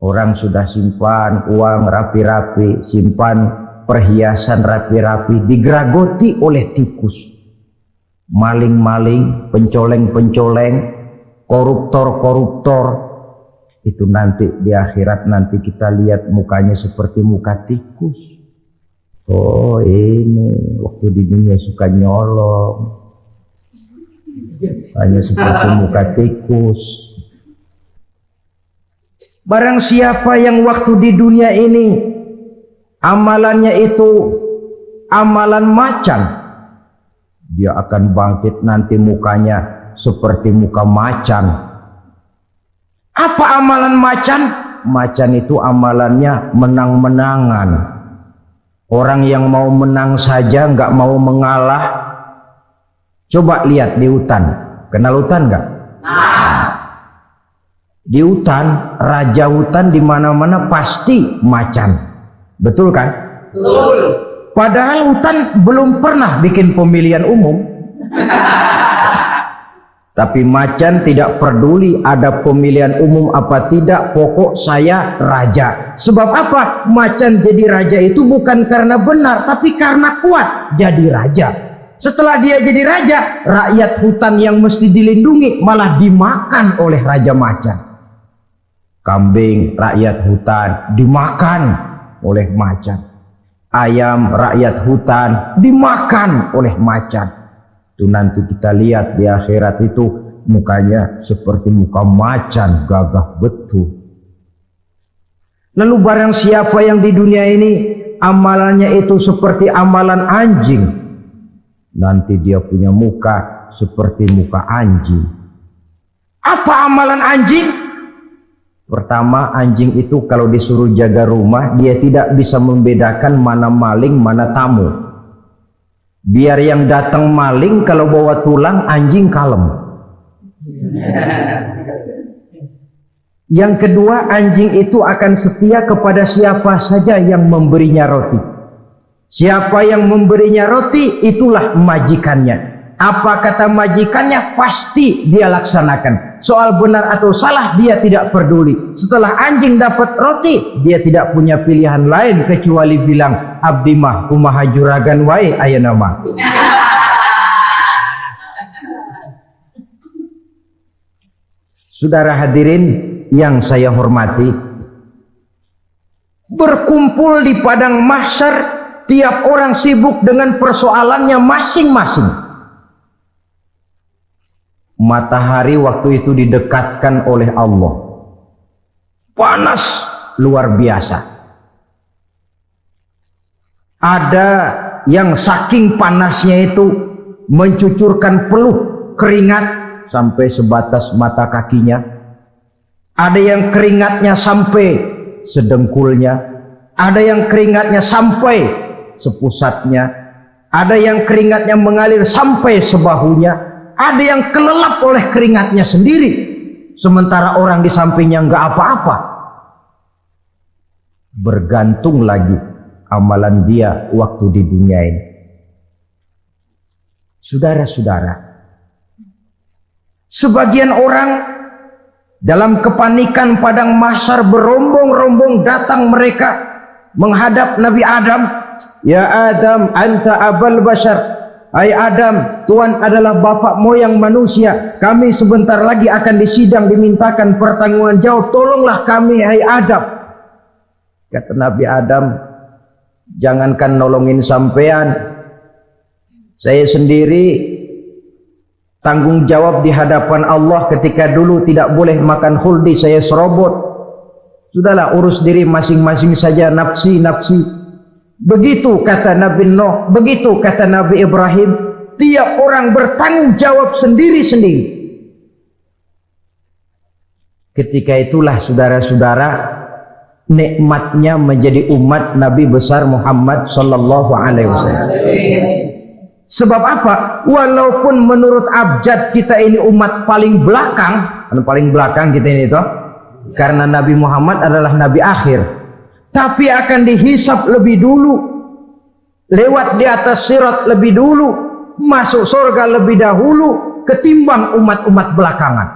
Orang sudah simpan uang rapi-rapi, simpan perhiasan rapi-rapi, digeragoti oleh tikus. Maling-maling, pencoleng-pencoleng, koruptor-koruptor, itu nanti di akhirat nanti kita lihat mukanya seperti muka tikus. Oh, ini waktu di dunia suka nyolong, hanya seperti muka tikus. Barang siapa yang waktu di dunia ini amalannya itu amalan macan, dia akan bangkit nanti mukanya seperti muka macan. Apa amalan macan? Macan itu amalannya menang-menangan. Orang yang mau menang saja nggak mau mengalah. Coba lihat di hutan, kenal hutan nggak? Di hutan, raja hutan di mana-mana pasti macan, betul kan? Betul. Padahal hutan belum pernah bikin pemilihan umum. Tapi macan tidak peduli ada pemilihan umum apa tidak, pokok saya raja. Sebab apa? Macan jadi raja itu bukan karena benar, tapi karena kuat jadi raja. Setelah dia jadi raja, rakyat hutan yang mesti dilindungi malah dimakan oleh raja macan. Kambing rakyat hutan dimakan oleh macan. Ayam rakyat hutan dimakan oleh macan. Itu nanti kita lihat di akhirat itu mukanya seperti muka macan, gagah betul. Lalu barang siapa yang di dunia ini amalannya itu seperti amalan anjing, nanti dia punya muka seperti muka anjing. Apa amalan anjing? Pertama, anjing itu kalau disuruh jaga rumah, dia tidak bisa membedakan mana maling, mana tamu. Biar yang datang maling, kalau bawa tulang, anjing kalem. Yang kedua, anjing itu akan setia kepada siapa saja yang memberinya roti. Siapa yang memberinya roti, itulah majikannya. Apa kata majikannya, pasti dia laksanakan. Soal benar atau salah, dia tidak peduli. Setelah anjing dapat roti, dia tidak punya pilihan lain kecuali bilang, abdi mah kumaha juragan wae ayeuna mah. Saudara hadirin yang saya hormati, berkumpul di padang mahsyar, tiap orang sibuk dengan persoalannya masing-masing. Matahari waktu itu didekatkan oleh Allah, panas luar biasa. Ada yang saking panasnya itu mencucurkan peluh keringat sampai sebatas mata kakinya. Ada yang keringatnya sampai sedengkulnya, ada yang keringatnya sampai sepusatnya, ada yang keringatnya mengalir sampai sebahunya, ada yang kelelap oleh keringatnya sendiri, sementara orang di sampingnya nggak apa-apa. Bergantung lagi amalan dia waktu di dunia ini. Saudara-saudara, sebagian orang dalam kepanikan padang mahsyar berombong-rombong datang mereka menghadap Nabi Adam. Ya Adam, anta abal bashar. Hai Adam, Tuhan adalah bapak moyang manusia. Kami sebentar lagi akan disidang, dimintakan pertanggungan jawab. Tolonglah kami, hai Adam. Kata Nabi Adam, jangankan nolongin sampean, saya sendiri tanggung jawab di hadapan Allah ketika dulu tidak boleh makan khuldi, saya serobot. Sudahlah, urus diri masing-masing saja, nafsi. Begitu kata Nabi Nuh, begitu kata Nabi Ibrahim. Tiap orang bertanggung jawab sendiri-sendiri. Ketika itulah saudara-saudara, nikmatnya menjadi umat Nabi besar Muhammad sallallahu alaihi wasallam. Sebab apa? Walaupun menurut abjad kita ini umat paling belakang, paling belakang kita ini toh, karena Nabi Muhammad adalah Nabi akhir, tapi akan dihisap lebih dulu, lewat di atas sirat lebih dulu, masuk surga lebih dahulu ketimbang umat-umat belakangan.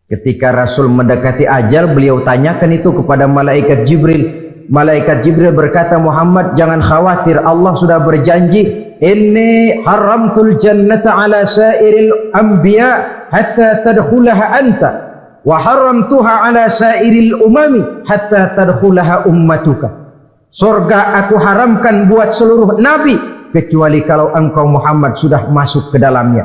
Ketika Rasul mendekati ajal, beliau tanyakan itu kepada malaikat Jibril. Malaikat Jibril berkata, Muhammad jangan khawatir, Allah sudah berjanji, inni haramtul jannata ala sairil anbiya hatta tadkhulaha anta wa haramtuha ala sairil umami hatta tadkhulaha ummatuka. Surga aku haramkan buat seluruh nabi kecuali kalau engkau Muhammad sudah masuk ke dalamnya,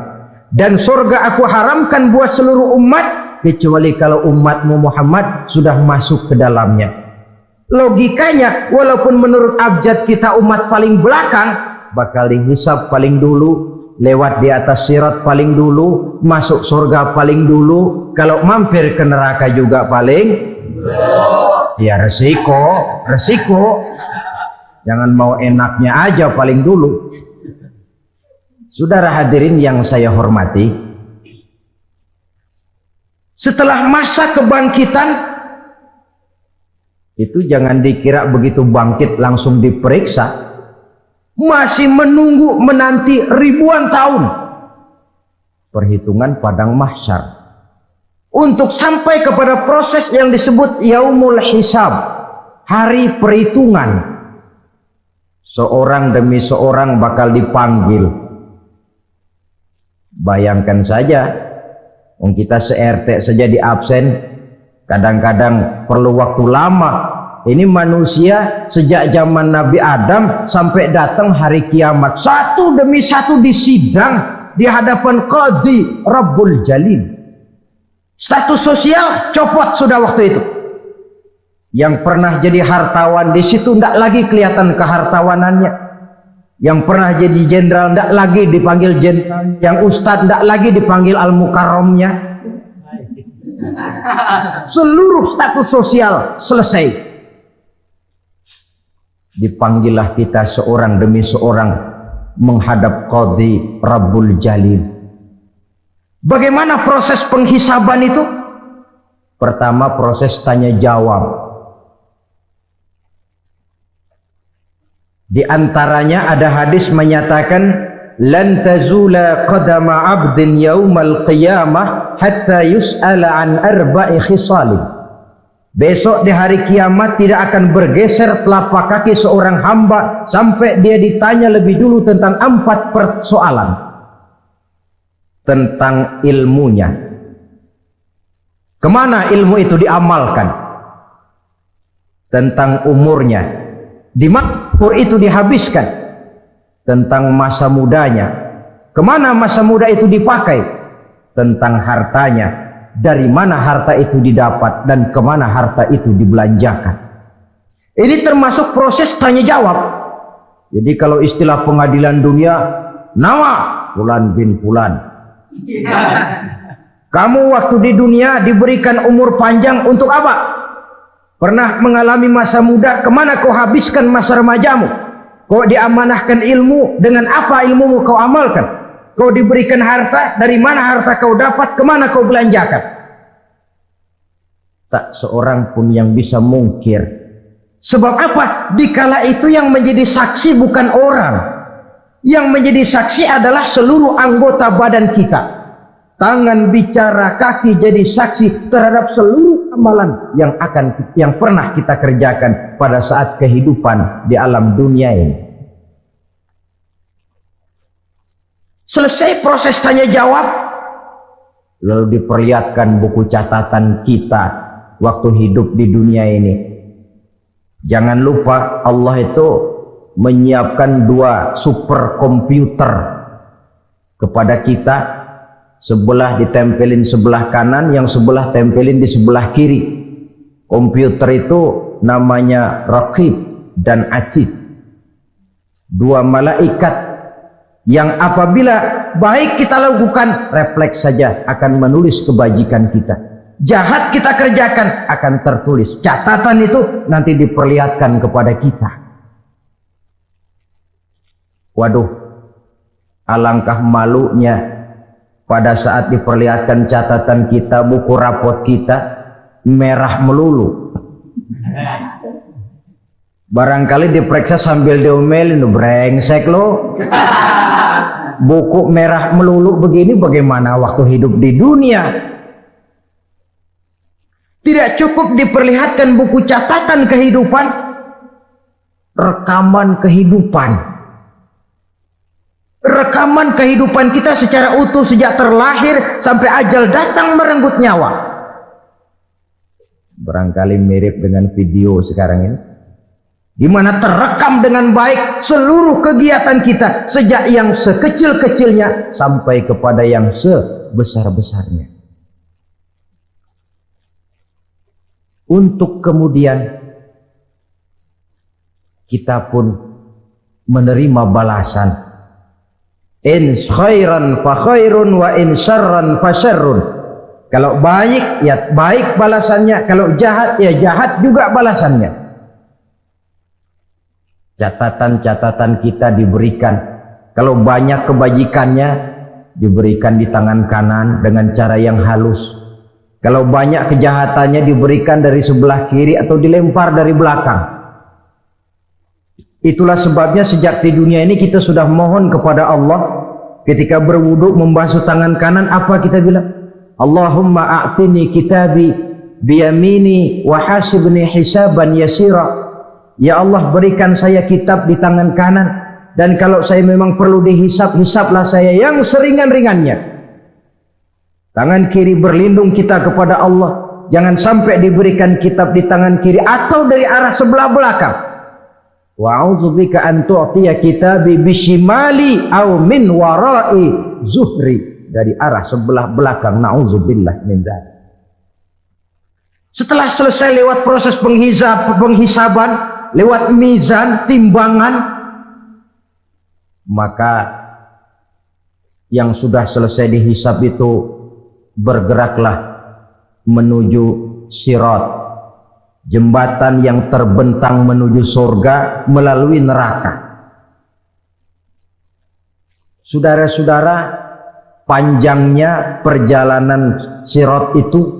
dan surga aku haramkan buat seluruh umat kecuali kalau umatmu Muhammad sudah masuk ke dalamnya. Logikanya, walaupun menurut abjad kita umat paling belakang, bakal dihisab paling dulu, lewat di atas sirat paling dulu, masuk surga paling dulu, kalau mampir ke neraka juga paling ya resiko. Jangan mau enaknya aja paling dulu. Saudara hadirin yang saya hormati, setelah masa kebangkitan itu jangan dikira begitu bangkit langsung diperiksa, masih menunggu menanti ribuan tahun perhitungan padang mahsyar untuk sampai kepada proses yang disebut yaumul hisab, hari perhitungan. Seorang demi seorang bakal dipanggil. Bayangkan saja, kita se-RT saja di absen, kadang-kadang perlu waktu lama. Ini manusia sejak zaman Nabi Adam sampai datang hari kiamat, satu demi satu disidang di hadapan Qadhi Rabbul Jalil. Status sosial copot sudah waktu itu. Yang pernah jadi hartawan di situ tidak lagi kelihatan kehartawanannya. Yang pernah jadi jenderal tidak lagi dipanggil jenderal. Yang ustadz tidak lagi dipanggil al-mukarramnya. Seluruh status sosial selesai. Dipanggillah kita seorang demi seorang menghadap Qadhi Rabbul Jalil. Bagaimana proses penghisaban itu? Pertama, proses tanya jawab. Di antaranya ada hadis menyatakan, lan tazula qadama 'abdin yaumal qiyamah hatta yus'ala an arba'i khisalin. Besok di hari kiamat tidak akan bergeser telapak kaki seorang hamba sampai dia ditanya lebih dulu tentang 4 persoalan. Tentang ilmunya, Kemana ilmu itu diamalkan? Tentang umurnya, di mana umur itu dihabiskan? Tentang masa mudanya, kemana masa muda itu dipakai? Tentang hartanya, dari mana harta itu didapat dan kemana harta itu dibelanjakan. Ini termasuk proses tanya jawab. Jadi kalau istilah pengadilan dunia, nama Fulan bin Fulan. Kamu waktu di dunia diberikan umur panjang untuk apa? Pernah mengalami masa muda, kemana kau habiskan masa remajamu? Kau diamanahkan ilmu, dengan apa ilmumu kau amalkan? Kau diberikan harta, dari mana harta kau dapat, kemana kau belanjakan? Tak seorang pun yang bisa mungkir. Sebab apa? Dikala itu yang menjadi saksi bukan orang. Yang menjadi saksi adalah seluruh anggota badan kita. Tangan bicara, kaki jadi saksi terhadap seluruh amalan yang pernah kita kerjakan pada saat kehidupan di alam dunia ini. Selesai proses tanya jawab, lalu diperlihatkan buku catatan kita waktu hidup di dunia ini. Jangan lupa Allah itu menyiapkan 2 superkomputer kepada kita, sebelah ditempelin sebelah kanan, yang sebelah tempelin di sebelah kiri. Komputer itu namanya Raqib dan Atid, 2 malaikat yang apabila baik kita lakukan, refleks saja akan menulis kebajikan kita. Jahat kita kerjakan akan tertulis. Catatan itu nanti diperlihatkan kepada kita. Waduh, alangkah malunya pada saat diperlihatkan catatan kita, buku rapot kita merah melulu. Barangkali diperiksa sambil diomelin, brengsek lo. Buku merah melulu begini, bagaimana waktu hidup di dunia? Tidak cukup diperlihatkan buku catatan kehidupan, rekaman kehidupan. Rekaman kehidupan kita secara utuh sejak terlahir sampai ajal datang merenggut nyawa. Barangkali mirip dengan video sekarang ini, di mana terekam dengan baik seluruh kegiatan kita sejak yang sekecil-kecilnya sampai kepada yang sebesar-besarnya. Untuk kemudian kita pun menerima balasan. In khairan fa khairun wa in syarran fa syarrun. Kalau baik ya baik balasannya, kalau jahat ya jahat juga balasannya. Catatan-catatan kita diberikan. Kalau banyak kebajikannya diberikan di tangan kanan dengan cara yang halus. Kalau banyak kejahatannya diberikan dari sebelah kiri atau dilempar dari belakang. Itulah sebabnya sejak di dunia ini kita sudah mohon kepada Allah. Ketika berwudu membasuh tangan kanan, apa kita bilang? Allahumma a'tini kitabi biyamini wa hasibni hisaban yasira. Ya Allah, berikan saya kitab di tangan kanan, dan kalau saya memang perlu dihisab, hisablah saya yang seringan-ringannya. Tangan kiri berlindung kita kepada Allah, jangan sampai diberikan kitab di tangan kiri atau dari arah sebelah belakang. Wa'udzubika an tu'tiya kitabi bishimali aw min wara'i zuhri, dari arah sebelah belakang. Na'udzubillah min dzalik. Setelah selesai lewat proses penghisaban, lewat mizan, timbangan, maka yang sudah selesai dihisab itu bergeraklah menuju sirat, jembatan yang terbentang menuju surga melalui neraka. Saudara-saudara, panjangnya perjalanan sirat itu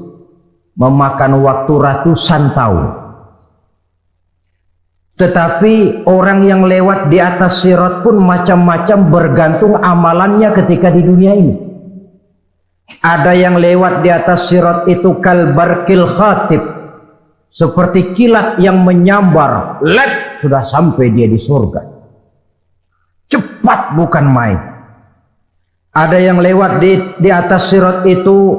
memakan waktu ratusan tahun. Tetapi orang yang lewat di atas sirat pun macam-macam, bergantung amalannya ketika di dunia ini. Ada yang lewat di atas sirat itu kalbarkil khatib, seperti kilat yang menyambar, lep, sudah sampai dia di surga. Cepat bukan main. Ada yang lewat di atas sirat itu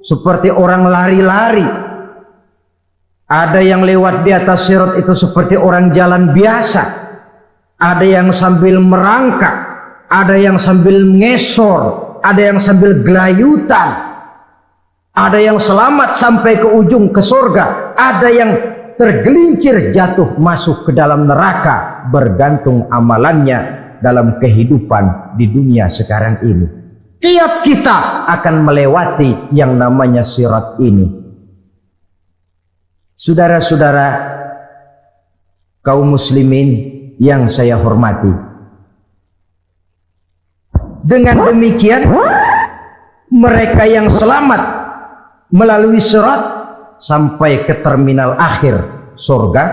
seperti orang lari-lari. Ada yang lewat di atas sirat itu seperti orang jalan biasa. Ada yang sambil merangkak, ada yang sambil ngesor, ada yang sambil gelayutan, ada yang selamat sampai ke ujung ke surga, ada yang tergelincir jatuh masuk ke dalam neraka, bergantung amalannya dalam kehidupan di dunia sekarang ini. Tiap kita akan melewati yang namanya sirat ini. Saudara-saudara kaum muslimin yang saya hormati, dengan demikian mereka yang selamat melalui sirat sampai ke terminal akhir surga,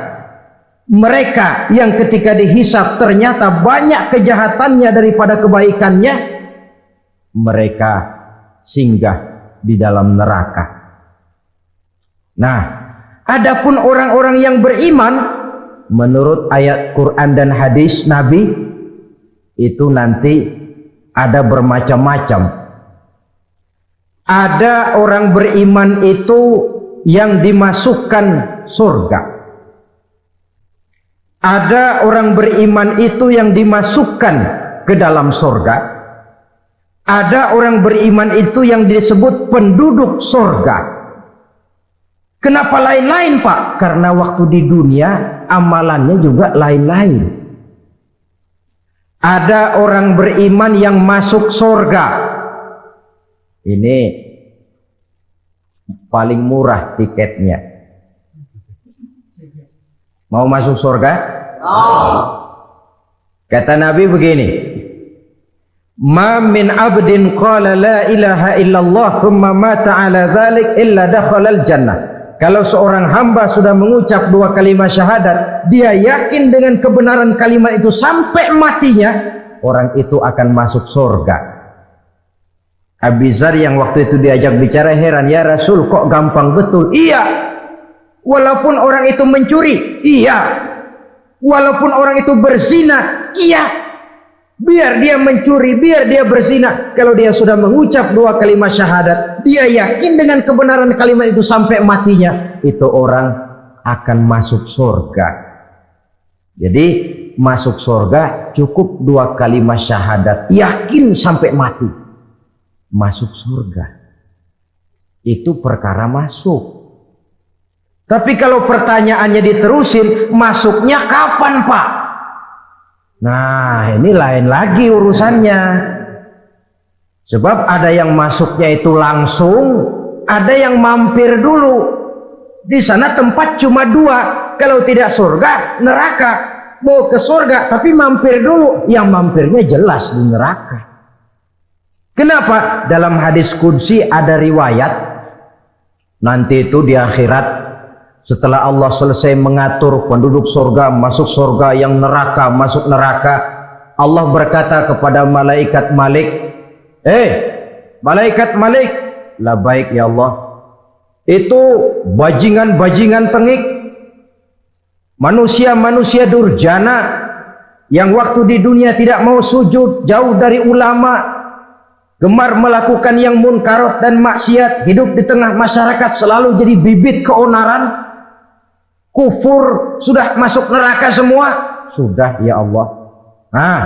mereka yang ketika dihisab ternyata banyak kejahatannya daripada kebaikannya, mereka singgah di dalam neraka. Nah, adapun orang-orang yang beriman menurut ayat Quran dan hadis Nabi itu nanti ada bermacam-macam. Ada orang beriman itu yang dimasukkan surga. Ada orang beriman itu yang dimasukkan ke dalam surga. Ada orang beriman itu yang disebut penduduk surga. Kenapa lain-lain, Pak? Karena waktu di dunia amalannya juga lain-lain. Ada orang beriman yang masuk surga. Ini paling murah tiketnya. Mau masuk surga? Kata Nabi begini, ma min abdin qala la ilaha illallah thumma mata ala dhalik illa dakhalal jannah. Kalau seorang hamba sudah mengucap dua kalimat syahadat, dia yakin dengan kebenaran kalimat itu sampai matinya, orang itu akan masuk surga. Abi Dzar yang waktu itu diajak bicara heran, ya Rasul kok gampang betul? Iya, walaupun orang itu mencuri, iya, walaupun orang itu berzina, iya. Biar dia mencuri, biar dia berzina, kalau dia sudah mengucap dua kalimat syahadat, dia yakin dengan kebenaran kalimat itu sampai matinya, itu orang akan masuk surga. Jadi masuk surga cukup dua kalimat syahadat, yakin sampai mati, masuk surga. Itu perkara masuk. Tapi kalau pertanyaannya diterusin, masuknya kapan, Pak? Nah, ini lain lagi urusannya. Sebab ada yang masuknya itu langsung, ada yang mampir dulu. Di sana tempat cuma dua, kalau tidak surga, neraka. Mau ke surga tapi mampir dulu, yang mampirnya jelas di neraka. Kenapa? Dalam hadis qudsi ada riwayat, nanti itu di akhirat, setelah Allah selesai mengatur penduduk surga masuk surga, yang neraka masuk neraka, Allah berkata kepada malaikat Malik, malaikat Malik, labaik ya Allah, itu bajingan-bajingan tengik, manusia-manusia durjana yang waktu di dunia tidak mau sujud, jauh dari ulama, gemar melakukan yang munkarat dan maksiat, hidup di tengah masyarakat selalu jadi bibit keonaran, kufur, sudah masuk neraka semua. Sudah ya Allah. Nah,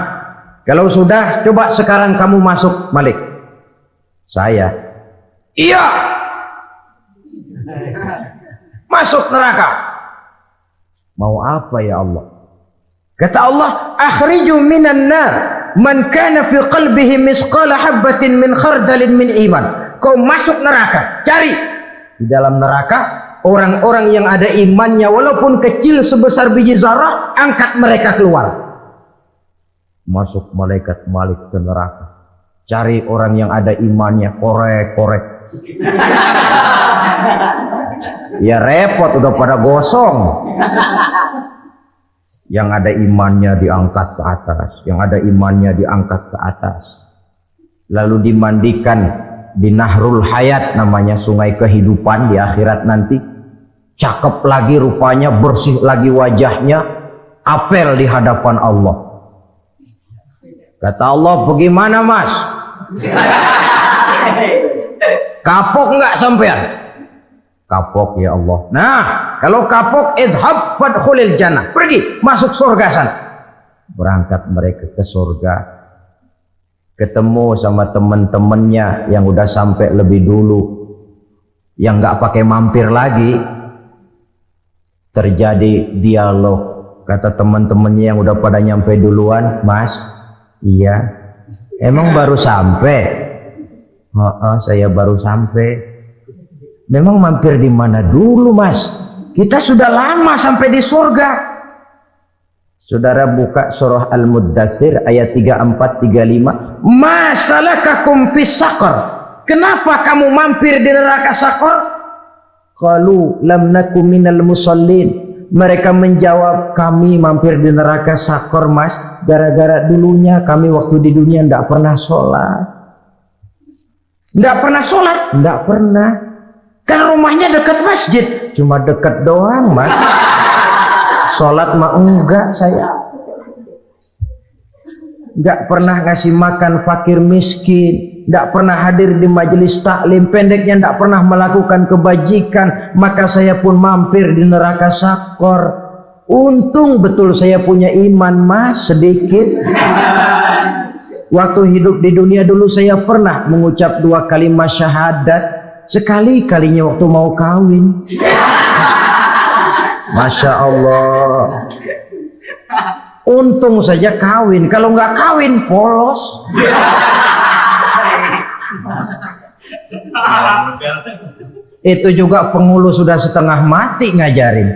kalau sudah, coba sekarang kamu masuk, Malik. Saya, iya, masuk neraka. Mau apa ya Allah? Kata Allah, akhriju minan nar man kana fi qalbihi misqala habatin min khardalin min iman. Kau masuk neraka, cari di dalam neraka orang-orang yang ada imannya walaupun kecil sebesar biji zarah, angkat mereka keluar. Masuk malaikat Malik ke neraka, cari orang yang ada imannya, korek-korek. Ya repot, udah pada gosong. Yang ada imannya diangkat ke atas, yang ada imannya diangkat ke atas, lalu dimandikan di Nahrul Hayat, namanya sungai kehidupan di akhirat nanti. Cakep lagi rupanya, bersih lagi wajahnya, apel di hadapan Allah. Kata Allah, bagaimana mas? Kapok nggak sampean? Kapok ya Allah. Nah, kalau kapok, idhab fadkhulil jannah. Pergi, masuk surga sana. Berangkat mereka ke surga. Ketemu sama teman-temannya yang udah sampai lebih dulu, yang nggak pakai mampir lagi. Terjadi dialog. Kata teman-temannya yang udah pada nyampe duluan, Mas, iya, emang baru sampai? Oh, saya baru sampai. Memang mampir di mana dulu, Mas? Kita sudah lama sampai di surga. Saudara buka surah Al-Muddatsir ayat 34-35. Masalakakum fis saqar? Kenapa kamu mampir di neraka Saqar? Qalu lam naku minal musallin. Mereka menjawab, kami mampir di neraka Saqar, Mas, gara-gara dulunya kami waktu di dunia tidak pernah sholat. Tidak pernah sholat? Tidak pernah. Kan rumahnya dekat masjid. Cuma dekat doang, Mas. Sholat mah enggak saya. Enggak pernah ngasih makan fakir miskin. Enggak pernah hadir di majelis taklim. Pendeknya enggak pernah melakukan kebajikan. Maka saya pun mampir di neraka Saqar. Untung betul saya punya iman, Mas, sedikit. Waktu hidup di dunia dulu saya pernah mengucap 2 kalimat syahadat. Sekali-kalinya waktu mau kawin. Masya Allah. Untung saja kawin. Kalau nggak kawin polos. Itu juga penghulu sudah setengah mati ngajarin.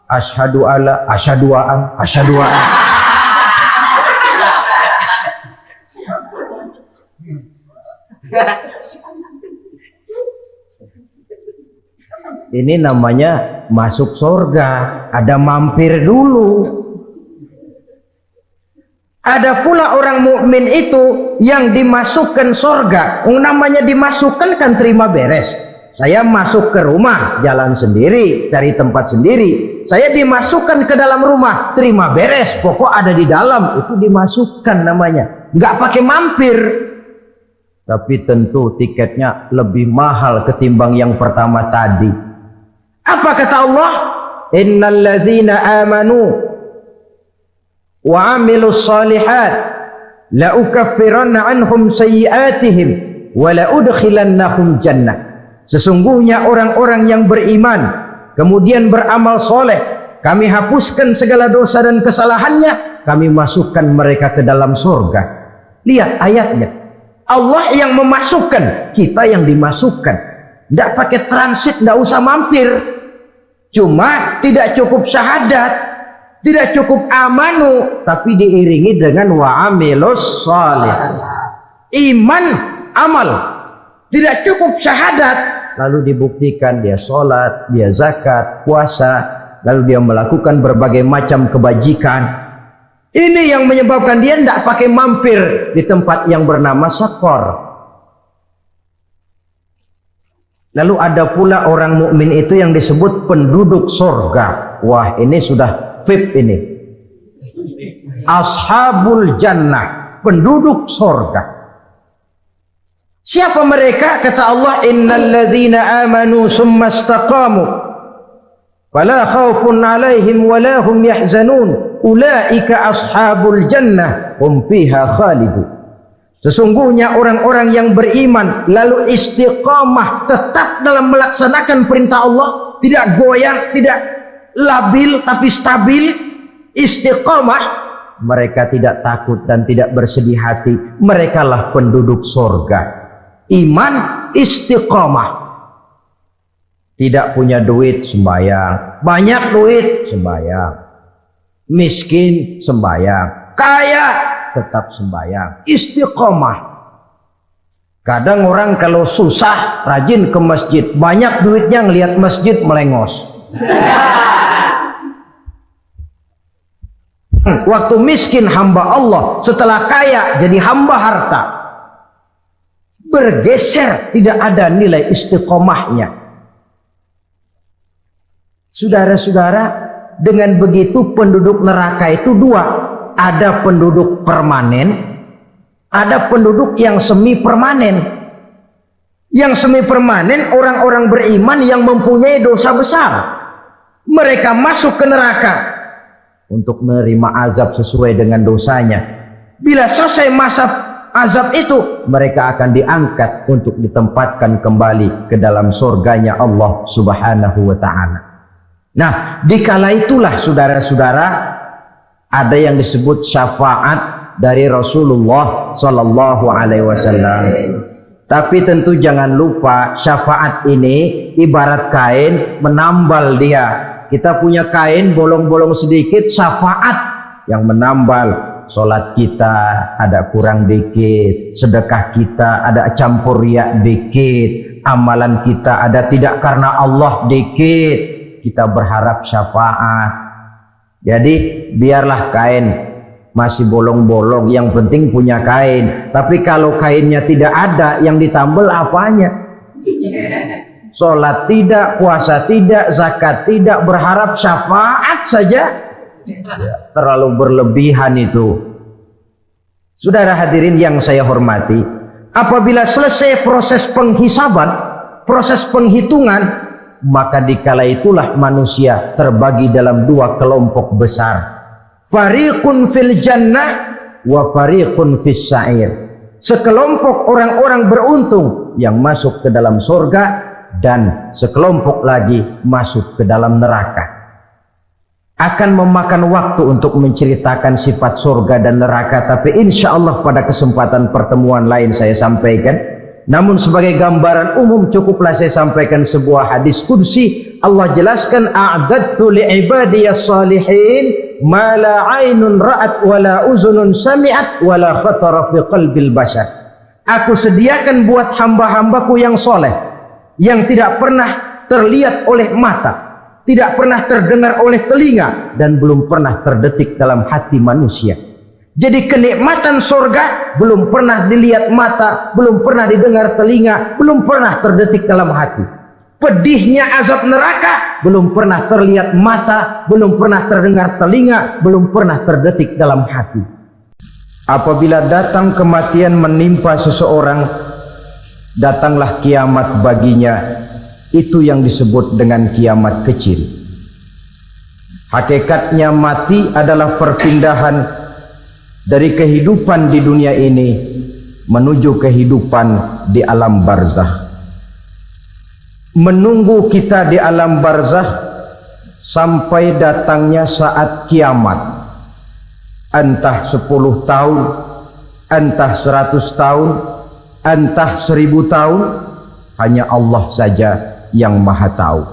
Asyhadu alla, asyhadu an, asyhadu an. Ini namanya masuk surga, ada mampir dulu. Ada pula orang mukmin itu yang dimasukkan surga. Namanya dimasukkan kan terima beres. Saya masuk ke rumah, jalan sendiri, cari tempat sendiri. Saya dimasukkan ke dalam rumah, terima beres. Pokok ada di dalam, itu dimasukkan namanya. Nggak pakai mampir. Tapi tentu tiketnya lebih mahal ketimbang yang pertama tadi. Apa kata Allah? Innal ladzina amanu wa amilus shalihat la ukaffiranna anhum sayyi'atihim wa la udkhilannahum jannah. Sesungguhnya orang-orang yang beriman kemudian beramal soleh, kami hapuskan segala dosa dan kesalahannya, kami masukkan mereka ke dalam surga. Lihat ayatnya. Allah yang memasukkan, kita yang dimasukkan. Tidak pakai transit, tidak usah mampir. Cuma tidak cukup syahadat, tidak cukup amanu, tapi diiringi dengan wa'amilus salih. Iman, amal. Tidak cukup syahadat, lalu dibuktikan dia sholat, dia zakat, puasa, lalu dia melakukan berbagai macam kebajikan. Ini yang menyebabkan dia tidak pakai mampir di tempat yang bernama Saqar. Lalu ada pula orang mukmin itu yang disebut penduduk surga. Wah, ini sudah VIP ini. Ashabul jannah, penduduk surga. Siapa mereka? Kata Allah, innal ladzina amanu summa istaqamu fala khaufun 'alaihim wala hum yahzanun ulaika ashabul jannah hum fiha khalidun. Sesungguhnya orang-orang yang beriman lalu istiqamah, tetap dalam melaksanakan perintah Allah, tidak goyah, tidak labil tapi stabil, istiqamah, mereka tidak takut dan tidak bersedih hati. Merekalah penduduk surga. Iman, istiqamah. Tidak punya duit, sembahyang. Banyak duit, sembahyang. Miskin, sembahyang. Kaya, tetap sembahyang. Istiqomah. Kadang orang kalau susah rajin ke masjid, banyak duitnya ngelihat masjid melengos. Waktu miskin hamba Allah, setelah kaya jadi hamba harta. Bergeser, tidak ada nilai istiqomahnya. Saudara-saudara, dengan begitu penduduk neraka itu dua. Ada penduduk permanen, ada penduduk yang semi permanen. Yang semi permanen orang-orang beriman yang mempunyai dosa besar. Mereka masuk ke neraka untuk menerima azab sesuai dengan dosanya. Bila selesai masa azab itu, mereka akan diangkat untuk ditempatkan kembali ke dalam surganya Allah Subhanahu wa ta'ala. Nah, dikala itulah saudara-saudara, ada yang disebut syafaat dari Rasulullah Sallallahu Alaihi Wasallam. Tapi tentu jangan lupa, syafaat ini ibarat kain menambal dia. Kita punya kain bolong-bolong sedikit, syafaat yang menambal. Solat kita ada kurang dikit, sedekah kita ada campur riak dikit, amalan kita ada tidak karena Allah dikit, kita berharap syafaat. Jadi biarlah kain masih bolong-bolong, yang penting punya kain. Tapi kalau kainnya tidak ada, yang ditambal apanya? Sholat tidak, puasa tidak, zakat tidak, berharap syafaat saja. Terlalu berlebihan itu. Saudara hadirin yang saya hormati, apabila selesai proses penghisaban, proses penghitungan, maka dikala itulah manusia terbagi dalam dua kelompok besar. Fariqun fil jannah wa fariqun fis sa'ir. Sekelompok orang-orang beruntung yang masuk ke dalam surga, dan sekelompok lagi masuk ke dalam neraka. Akan memakan waktu untuk menceritakan sifat surga dan neraka, tapi insya Allah pada kesempatan pertemuan lain saya sampaikan. Namun sebagai gambaran umum cukuplah saya sampaikan sebuah hadis qudsi. Allah jelaskan, a'dadtu li'ibadiyas salihin ma la 'ainun ra'at wa la uzunun sami'at wa la khatara fi qalbil bashar. Aku sediakan buat hamba-hambaku yang soleh, yang tidak pernah terlihat oleh mata, tidak pernah terdengar oleh telinga, dan belum pernah terdetik dalam hati manusia. Jadi kenikmatan surga belum pernah dilihat mata, belum pernah didengar telinga, belum pernah terdetik dalam hati. Pedihnya azab neraka belum pernah terlihat mata, belum pernah terdengar telinga, belum pernah terdetik dalam hati. Apabila datang kematian menimpa seseorang, datanglah kiamat baginya. Itu yang disebut dengan kiamat kecil. Hakikatnya mati adalah perpindahan dari kehidupan di dunia ini menuju kehidupan di alam barzakh. Menunggu kita di alam barzakh sampai datangnya saat kiamat. Entah 10 tahun, entah 100 tahun, entah 1000 tahun, hanya Allah saja yang maha tahu.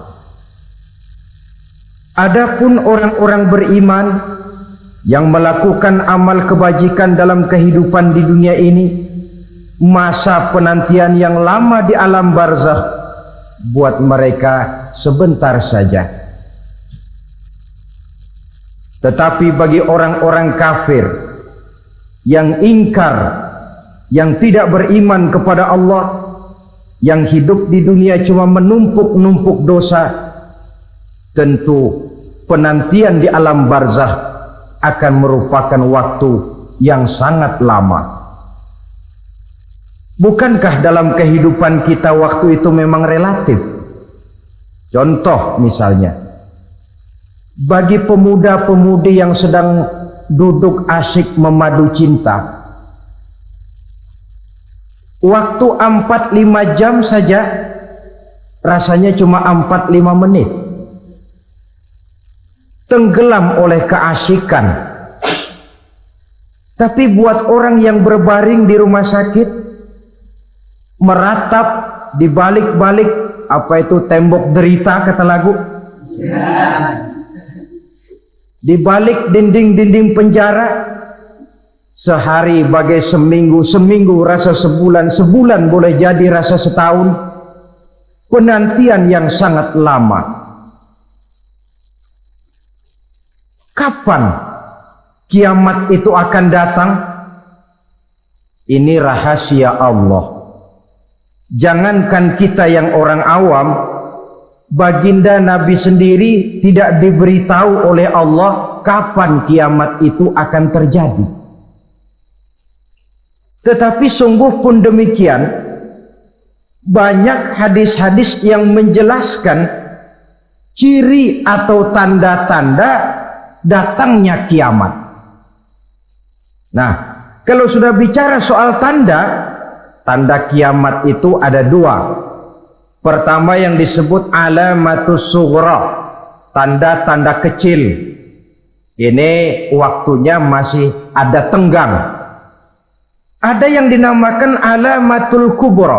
Adapun orang-orang beriman yang melakukan amal kebajikan dalam kehidupan di dunia ini, masa penantian yang lama di alam barzakh buat mereka sebentar saja. Tetapi bagi orang-orang kafir yang ingkar, yang tidak beriman kepada Allah, yang hidup di dunia cuma menumpuk-numpuk dosa, tentu penantian di alam barzakh akan merupakan waktu yang sangat lama. Bukankah dalam kehidupan kita waktu itu memang relatif? Contoh misalnya, bagi pemuda-pemudi yang sedang duduk asyik memadu cinta, waktu 4-5 jam saja rasanya cuma 4-5 menit. Tenggelam oleh keasikan. Tapi buat orang yang berbaring di rumah sakit, meratap di balik-balik apa itu tembok derita kata lagu, di balik dinding-dinding penjara, sehari bagai seminggu, seminggu rasa sebulan, sebulan boleh jadi rasa setahun. Penantian yang sangat lama. Kapan kiamat itu akan datang? Ini rahasia Allah. Jangankan kita yang orang awam, baginda Nabi sendiri tidak diberitahu oleh Allah kapan kiamat itu akan terjadi. Tetapi sungguh pun demikian, banyak hadis-hadis yang menjelaskan ciri atau tanda-tanda datangnya kiamat. Nah, kalau sudah bicara soal tanda kiamat itu ada dua. Pertama yang disebut alamatus sughra, tanda-tanda kecil. Ini waktunya masih ada tenggang. Ada yang dinamakan alamatul kubra,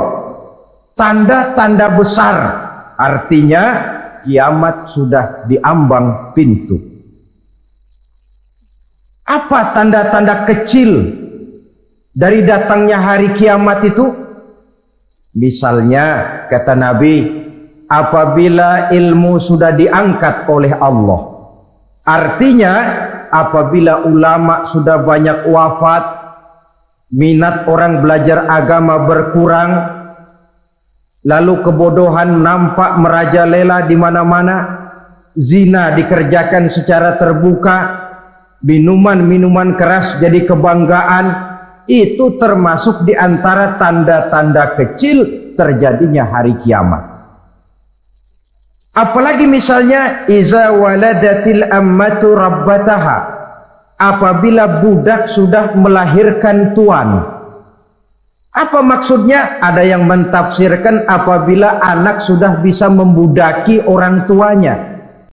tanda-tanda besar, artinya kiamat sudah diambang pintu. Apa tanda-tanda kecil dari datangnya hari kiamat itu? Misalnya kata Nabi, apabila ilmu sudah diangkat oleh Allah, artinya apabila ulama sudah banyak wafat, minat orang belajar agama berkurang, lalu kebodohan nampak merajalela di mana-mana, zina dikerjakan secara terbuka, minuman-minuman keras jadi kebanggaan, itu termasuk di antara tanda-tanda kecil terjadinya hari kiamat. Apalagi misalnya iza waladatil ammatu rabbataha, apabila budak sudah melahirkan tuan. Apa maksudnya? Ada yang mentafsirkan apabila anak sudah bisa membudaki orang tuanya.